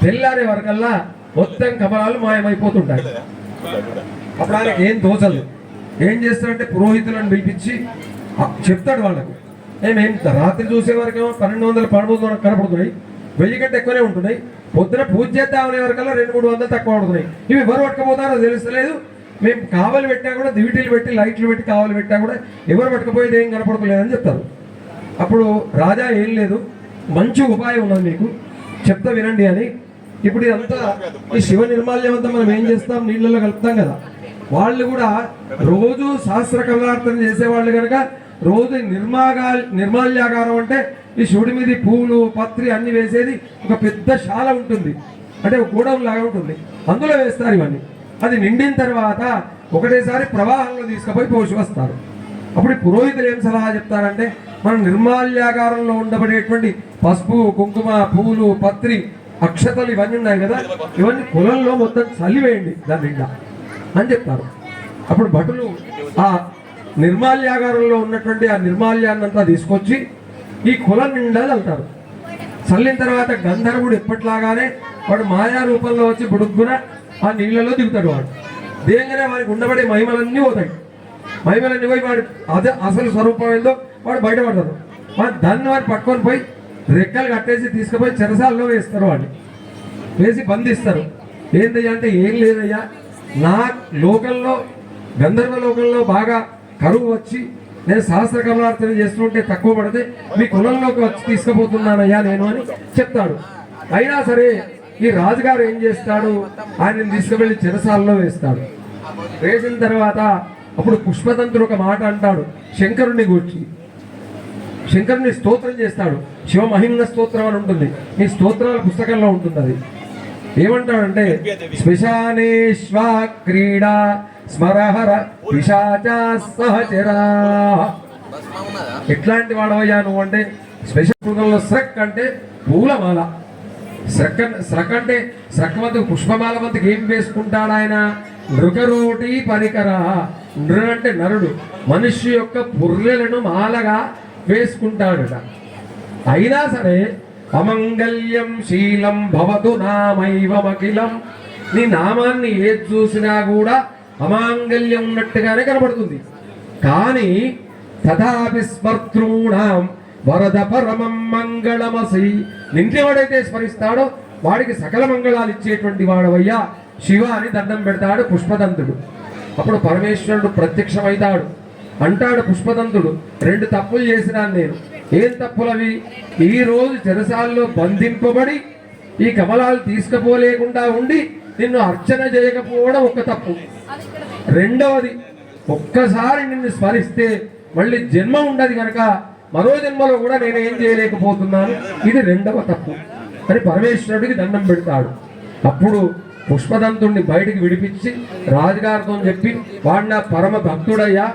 తెల్లారే వరకల్లా మొత్తం కమలాలు మాయమైపోతుంటాయి. అప్పుడు ఆయనకి ఏం తోచదు. ఏం చేస్తారంటే పురోహితులను పిలిపించి చెప్తాడు వాళ్ళకు, ఏమేం రాత్రి చూసే వరకేమో 1200 1300 కనపడుతున్నాయి, 1000 కంటే ఎక్కువనే ఉంటున్నాయి, పొద్దున పూజ చేద్దామనే వరకల్లా 200-300 తక్కువ పడుతున్నాయి. ఇవి ఎవరు పట్టుకపోతారో తెలుస్తలేదు. మేము కావలి పెట్టా కూడా, దివిటీలు పెట్టి లైట్లు పెట్టి కావలి పెట్టా కూడా ఎవరు పట్టుకుపోయేది ఏం కనపడతలేదని చెప్తారు. అప్పుడు రాజా ఏం లేదు, మంచి ఉపాయం ఉన్నది మీకు, చెప్తా వినండి అని. ఇప్పుడు ఇదంతా ఈ శివ నిర్మాల్యం అంతా మనం ఏం చేస్తాం, నీళ్ళలో కలుపుతాం కదా. వాళ్ళు కూడా రోజు సహస్ర కమలార్చన చేసేవాళ్ళు కనుక రోజు నిర్మాల్యాగారం అంటే ఈ శివుడి మీద పూలు పత్రి అన్ని వేసేది ఒక పెద్ద శాల ఉంటుంది, అంటే ఒక గూడెం లాగా ఉంటుంది, అందులో వేస్తారు ఇవన్నీ. అది నిండిన తర్వాత ఒకటేసారి ప్రవాహంలో తీసుకుపోయి పోసి వస్తారు. అప్పుడు పురోహితులు ఏం సలహా చెప్తారంటే, మన నిర్మాల్యాగారంలో ఉండబడేటువంటి పసుపు కుంకుమ పూలు పత్రి అక్షతలు ఇవన్నీ ఉన్నాయి కదా, ఇవన్నీ కులంలో మొత్తం చల్లివేయండి దాని నిండా అని చెప్తారు. అప్పుడు భటులు ఆ నిర్మాల్యాగారంలో ఉన్నటువంటి ఆ నిర్మాల్యాన్నంతా తీసుకొచ్చి ఈ కులం నిండా చల్లుతారు. చల్లిన తర్వాత గంధర్వుడు ఎప్పట్లాగానే వాడు మాయా రూపంలో వచ్చి బుడుగ్గున ఆ నీళ్ళలో దిగుతాడు. వాడు దిగంగానే వాడికి ఉండబడే మహిమలన్నీ పోతాయి. మహిమలన్నీ పోయి వాడు అదే అసలు స్వరూపం ఏందో వాడు బయటపడతాడు. దాన్ని వాడు పట్టుకొని పోయి రెక్కలు కట్టేసి తీసుకుపోయి చెరసాల్లో వేస్తారు. వాడిని వేసి బంధిస్తారు. ఏందయ్యా అంటే, ఏం లేదయ్యా, నా లోకంలో గంధర్వ లోకంలో బాగా కరువు వచ్చి నేను సహస్ర కమలార్చన చేస్తుంటే తక్కువ పడితే మీ కులంలోకి వచ్చి తీసుకుపోతున్నానయ్యా నేను అని చెప్తాడు. అయినా సరే ఈ రాజుగారు ఏం చేస్తాడు, ఆయనని తీసుకువెళ్ళి చెరసాలలో వేస్తాడు. వేసిన తర్వాత అప్పుడు పుష్పదంతుడు ఒక మాట అంటాడు శంకరుని గూర్చి. శంకరుని స్తోత్రం చేస్తాడు. శివమహిమ్న స్తోత్రం అని ఉంటుంది, మీ స్తోత్రాల పుస్తకంలో ఉంటుంది. అది ఏమంటాడంటే శ్మశానేశ్వ క్రీడా స్మరహర పిశాచా సహచరా. ఎట్లాంటి వాడవయ్యా నువ్వు అంటే, శ్మశానంలో స్రక్ అంటే పూలమాల, స్రక్ అంటే స్రక్వంతుకు పుష్పమాల వంతుకు ఏం వేసుకుంటాడు ఆయన, నృకరోటి పరికర. నృ అంటే నరుడు, మనిషి యొక్క పుర్రెలను మాలగా వేసుకుంటాడట. అయినా సరే అమంగళ్యం శీలం భవతు నామైవమఖిలం, నీ నామాన్ని ఏది చూసినా కూడా అమాంగల్యం ఉన్నట్టుగానే కనబడుతుంది. కానీ తథాపి స్మర్తృణాం వరద పరమం మంగళమసి, నింటివాడైతే స్మరిస్తాడో వాడికి సకల మంగళాలు ఇచ్చేటువంటి వాడవయ్యా శివ అని దండం పెడతాడు పుష్పదంతుడు. అప్పుడు పరమేశ్వరుడు ప్రత్యక్షమవుతాడు. అంటాడు పుష్పదంతుడు, 2 తప్పులు చేసినాను నేను. ఏం తప్పులవి? ఈ రోజు చెరసాల్లో బంధింపబడి ఈ కమలాలు తీసుకుపోలేకుండా ఉండి నిన్ను అర్చన చేయకపోవడం ఒక తప్పు. రెండవది, ఒక్కసారి నిన్ను స్మరిస్తే మళ్ళీ జన్మ ఉండదు కనుక మరో జన్మలో కూడా నేనేం చేయలేకపోతున్నాను, ఇది రెండవ తప్పు అని పరమేశ్వరుడికి దండం పెడతాడు. అప్పుడు పుష్పదంతుడిని బయటికి విడిపించి రాజుగారితో చెప్పి, వాడు నా పరమ భక్తుడయ్యా,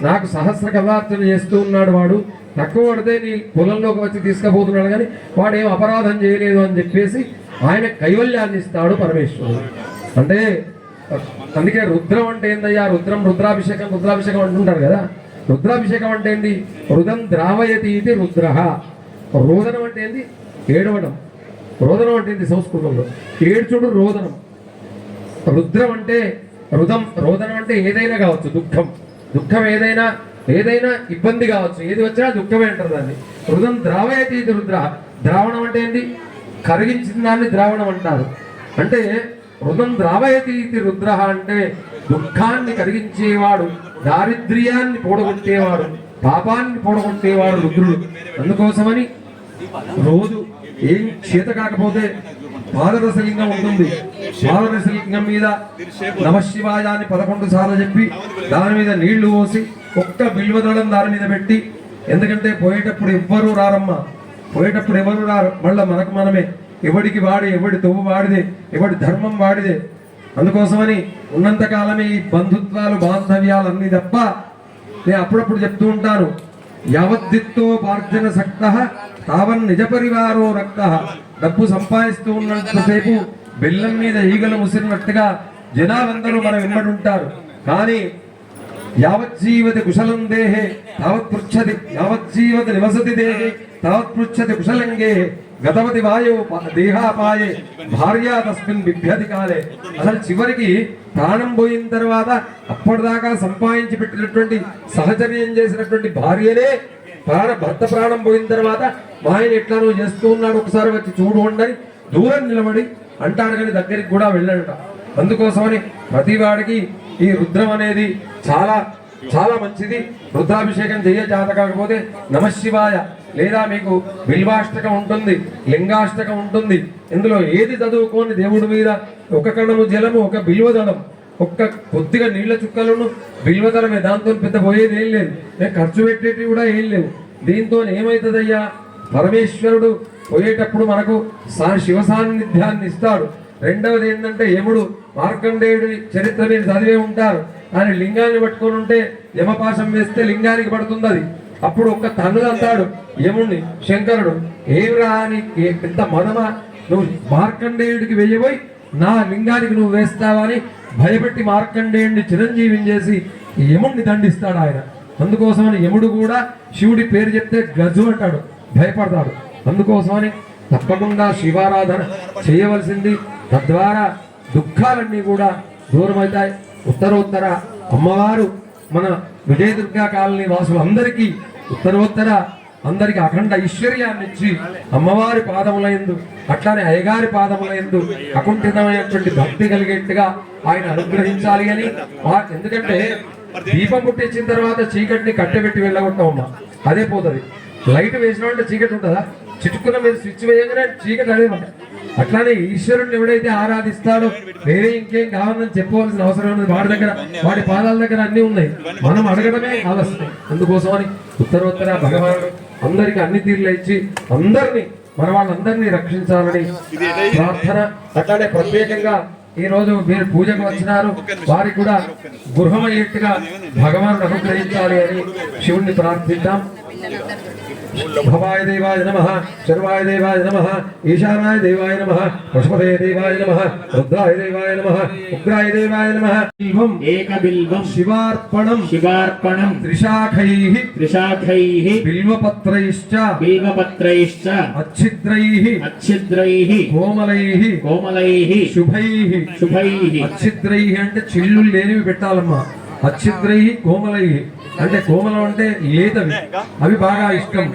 నాకు సహస్ర కమలార్చన చేస్తూ ఉన్నాడు, వాడు తక్కువ పడితే నీ కులంలోకి వచ్చి తీసుకుపోతున్నాడు కానీ వాడు ఏం అపరాధం చేయలేదు అని చెప్పేసి ఆయన కైవల్యాన్ని ఇస్తాడు పరమేశ్వరుడు. అంటే అందుకే రుద్రం అంటే ఏందయ్యా, రుద్రం రుద్రాభిషేకం అంటుంటారు కదా. రుద్రాభిషేకం అంటే ఏంది? రుదం ద్రావయతి ఇది రుద్ర. రోదనం అంటే ఏంది? ఏడవడం. రోదనం అంటే ఏంది? సంస్కృతంలో ఏడ్చుడు రోదనం. రుద్రం అంటే రోదనం అంటే ఏదైనా కావచ్చు, దుఃఖం ఏదైనా ఇబ్బంది కావచ్చు, ఏది వచ్చినా దుఃఖమే అంటారు దాన్ని. రుదం ద్రావయతి ఇది రుద్ర. ద్రావణం అంటే ఏంది? కరిగించిన దాన్ని ద్రావణం అంటారు. అంటే రుదం ద్రావయతి ఇది రుద్ర అంటే దుఃఖాన్ని కరిగించేవాడు, దారిద్ర్యాన్ని పోడగొట్టేవాడు, పాపాన్ని పోడగొట్టేవాడు రుద్రుడు. అందుకోసమని రోజు ఏం చేత కాకపోతే పాదరసలింగం ఉంటుంది, పాదరసలింగం మీద నమశివాయ అని 11 సార్లు చెప్పి దాని మీద నీళ్లు పోసి ఒక్క బిల్వదళం దాని మీద పెట్టి, ఎందుకంటే పోయేటప్పుడు ఎవ్వరూ రారమ్మా, పోయేటప్పుడు ఎవరు రారు, మళ్ళీ మనకు మనమే, ఎవడికి వాడి, ఎవడి తొవ్వు వాడిదే, ఎవడి ధర్మం వాడిదే. అందుకోసమని ఉన్నంతకాలమే ఈ బంధుత్వాలు బాంధవ్యాలు అన్ని తప్ప. నేను అప్పుడప్పుడు చెప్తూ ఉంటాను, యావద్దిత్తో పార్జన సక్త తావన్ నిజ పరివారో రక్త. డబ్బు సంపాదిస్తూ ఉన్నంతసేపు బెల్లం మీద ఈగలు ముసిరినట్టుగా జనాలందరూ మనం వెంబడి ఉంటారు. కానీ యావజ్జీవతి కుశలం దేహే తావత్ పృచ్చతి, యావజ్జీవతి నివసతి దేహే తావత్ పృచ్చతి కుశలంగే గతవతి వాయు దేహాపాయే భార్య తస్మిన్ బిభ్యతి కాలే. అసలు చివరికి ప్రాణం పోయిన తర్వాత అప్పటిదాకా సంపాదించి పెట్టినటువంటి సహచర్యం చేసినటువంటి భార్యనే భర్త ప్రాణం పోయిన తర్వాత మా ఆయన ఎట్లా నువ్వు చేస్తూ ఉన్నాడు, ఒకసారి వచ్చి చూడు ఉండని దూరం నిలబడి అంటాడు, కానీ దగ్గరికి కూడా వెళ్ళాడట. అందుకోసమని ప్రతి వాడికి ఈ రుద్రం అనేది చాలా చాలా మంచిది. రుద్రాభిషేకం చేయ చేత కాకపోతే నమశివాయ లేదా మీకు బిల్వాష్టకం ఉంటుంది, లింగాష్టకం ఉంటుంది. ఇందులో ఏది చదువుకోని దేవుడి మీద ఒక కణము జలము, ఒక బిల్వదళం, ఒక్క కొద్దిగా నీళ్ల చుక్కలను బిల్వదళమే, దాంతో పెద్ద పోయేది ఏం లేదు, నేను ఖర్చు పెట్టేటివి కూడా ఏం లేవు. దీంతో ఏమవుతుందయ్యా, పరమేశ్వరుడు పోయేటప్పుడు మనకు శివ సాన్నిధ్యాన్ని ఇస్తాడు. రెండవది ఏంటంటే యముడు, మార్కండేయుడి చరిత్ర మీరు చదివే ఉంటారు. ఆయన లింగాన్ని పట్టుకొని ఉంటే యమపాశం వేస్తే లింగానికి పడుతుంది అది. అప్పుడు ఒక్క తన్నులు అంటాడు యముణ్ణి శంకరుడు, ఏమిరా అని ఎంత మదమా, నువ్వు మార్కండేయుడికి వెయ్యబోయి నా లింగానికి నువ్వు వేస్తావా అని భయపెట్టి మార్కండేయుడిని చిరంజీవిని చేసి యముణ్ణి దండిస్తాడు ఆయన. అందుకోసమని యముడు కూడా శివుడి పేరు చెప్తే గజు అంటాడు, భయపడతాడు. అందుకోసమని తప్పకుండా శివారాధన చేయవలసింది. తద్వారా దుఃఖాలన్నీ కూడా దూరమవుతాయి. ఉత్తరోత్తర అమ్మవారు మన విజయదుర్గా కాలనీ వాసులందరికీ ఉత్తరోత్తర అందరికి అఖండ ఐశ్వర్యాన్ని ఇచ్చి అమ్మవారి పాదములందు అట్లానే అయ్యగారి పాదములందు అకుంఠితమైనటువంటి భక్తి కలిగేట్టుగా ఆయన అనుగ్రహించాలి అని. ఎందుకంటే దీపం పుట్టించిన తర్వాత చీకటిని కట్టెబెట్టి వెళ్ళగొట్టామమ్మా, అదే పోతుంది. లైట్ వేసిన అంటే చీకటి ఉంటుందా? చిటుకున్న మీద స్విచ్ వేయగానే చీకటి అదే మాట. అట్లానే ఈశ్వరుని ఎవడైతే ఆరాధిస్తాడో వేరే ఇంకేం కావాలని చెప్పవలసిన అవసరం ఉంది. వాడి దగ్గర, వాడి పాదాల దగ్గర అన్ని ఉన్నాయి, మనం అడగడమే ఆలస్యం. అందుకోసమని ఉత్తరోత్తర భగవానుడు అందరికి అన్ని తీర్లు ఇచ్చి అందరినీ, మన వాళ్ళందరినీ రక్షించాలని ప్రార్థన. అట్లానే ప్రత్యేకంగా ఈ రోజు మీరు పూజకు వచ్చినారు, వారికి కూడా గృహమయ్యేట్టుగా భగవానుడు అనుగ్రహించాలి అని శివుణ్ణి ప్రార్థిద్దాం. భవాయ దేవాయ నమః, శర్వాయ దేవాయ నమః, ఈశానాయ దేవాయ నమః, పశుపతే దేవాయ నమః, రుద్రాయ దేవాయ నమః, ఉగ్రాయ దేవాయ నమః. బిల్వం ఏకబిల్వం శివార్పణం శివార్పణం త్రిశాఖైః త్రిశాఖైః బిల్వపత్రైశ్చ బిల్వపత్రైశ్చ అచ్ఛిద్రైః అచ్ఛిద్రైః కోమలైః కోమలైః శుభైః. శుభైః అచ్ఛిద్రైః అంటే చిల్లు లేనివి పెట్టాలమ్మా. అచ్ఛిద్రైః కోమలైః అంటే కోమలం అంటే లేతవి, అవి బాగా ఇష్టం.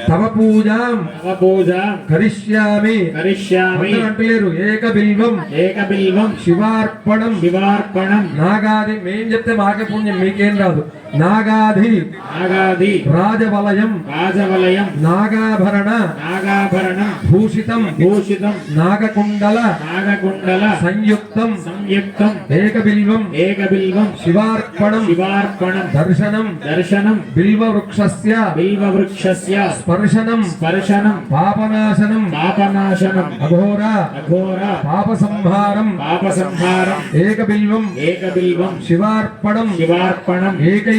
తవ పూజాం పూజాం కరిష్యామి కరిష్యామి అంటలేరు. ఏకబిల్వం ఏకబిల్వం శివార్పణం శివార్పణం నాగాది. మేం చెప్తే మాకే పుణ్యం, మీకేం రాదు. నాగాది నాగాది రాజవలయం రాజవలయం నాగాభరణ నాగాభరణం భూషితం భూషితం నాగకుండల నాగకుండల సంయుక్తం సంయుక్తం ఏకబిల్వం ఏకబిల్వం శివార్పణం శివార్పణం దర్శనం దర్శనం బిల్వవృక్షస్య బిల్వవృక్షస్య స్పర్శనం స్పర్శనం పాపనాశనం పాపనాశనం అఘోర అఘోర పాపసంహారం పాపసంహారం ఏకబిల్వం ఏకబిల్వం శివార్పణం శివార్పణం ఏకైక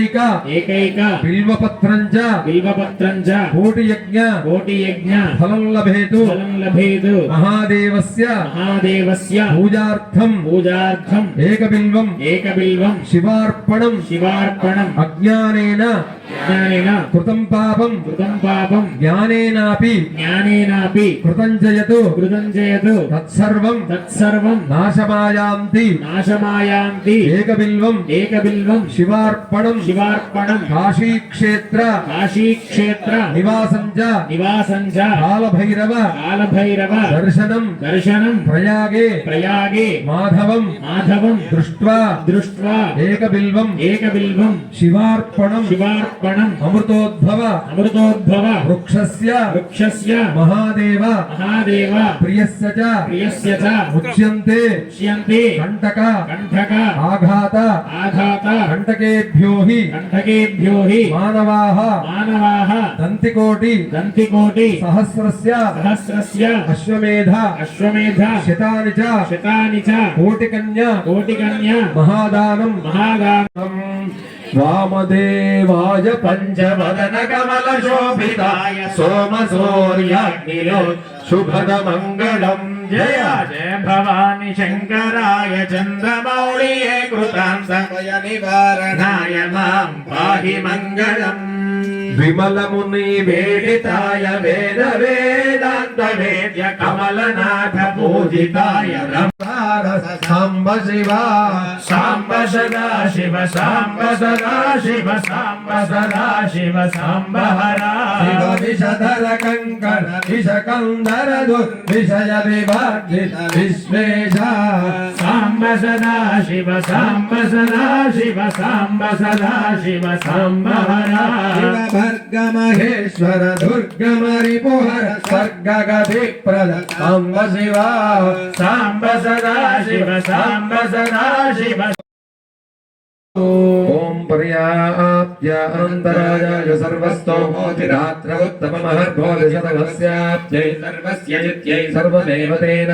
ఏకైక బిల్వపత్రం చ బిల్వపత్రం చ కోటి యజ్ఞ కోటి యజ్ఞ ఫలం లభేతు ఫలం లభేతు మహాదేవస్య మహాదేవస్య పూజార్థం పూజార్థం ఏకబిల్వం ఏకబిల్వం శివార్పణం శివార్పణం అజ్ఞానేన జ్ఞానేన కృతం పాపం కృతం పాపం జ్ఞానేనాపి జ్ఞానేనాపి కృతం జయతు కృతం చేయతు తత్సర్వం తత్సర్వం నాశమాయాంతి నాశమాయాంతి ఏకబిల్వం ఏకబిల్వం శివార్పణం శివార్పణం కాశీక్షేత్ర కాశీక్షేత్ర నివాసం చ నివాసం చ కాలభైరవ కాలభైరవ దర్శనం దర్శనం ప్రయాగే ప్రయాగే మాధవం మాధవం దృష్ట్వా దృష్ట్వా ఏకబిల్వం ఏకబిల్వం శివార్పణం శివార్పణం అమృతోద్భవ అమృతోద్భవ వృక్షస్య వృక్షస్య మహాదేవ మహాదేవ ప్రియస్య చ ప్రియస్య చ ముచ్యంతే ఉచ్యంతే కంటక కంఠక ఆఘాత ఆఘాత కంటకేభ్యో హి కంఠకేభ్యో హి మానవాః మానవాః దంతికోటి దంతికోటి సహస్రస్య సహస్రస్య అశ్వమేధ అశ్వమేధ శతాని చ శతాని చ కోటికన్య కోటికన్య మహాదానం మహాదానం వామదేవాయ పంచవదన కమల శోభితాయ సోమ సూర్యాగ్నిలో శుభద మంగళం జయ జయ భవాని శంకరాయ చంద్రమౌళియే కృతాంత నివారణాయ మాం పాహి మంగళం విమలముని వేడితాయ వేద వేదాంత వేద్య కమలనాథ పూజితాయ సాంబ శివ సాంబ సదా శివ సాంబ సదా శివ సాంబ సదా శివ సాంబ హరా శివ విషధర కంకణ విషకందర దుర్విషయ వివర్జిత విశ్వేశ సాంబ సదా శివ సాంబ సదా శివ సాంబ సదా శివ సాంబ హరా భర్గ మహేశ్వర దుర్గమ రిపుహర స్వర్గగతి ప్ರದ సాంబ శివ సాంబ సదా శివ సాంబ సదా శివ ఓం పర్యాప్య అనంతరాజాయ సర్వస్తోమోతిరాత్ర ఉత్తమ మహర్భోజ శతమస్యాప్యై సర్వస్య చిత్యై సర్వదేవతేన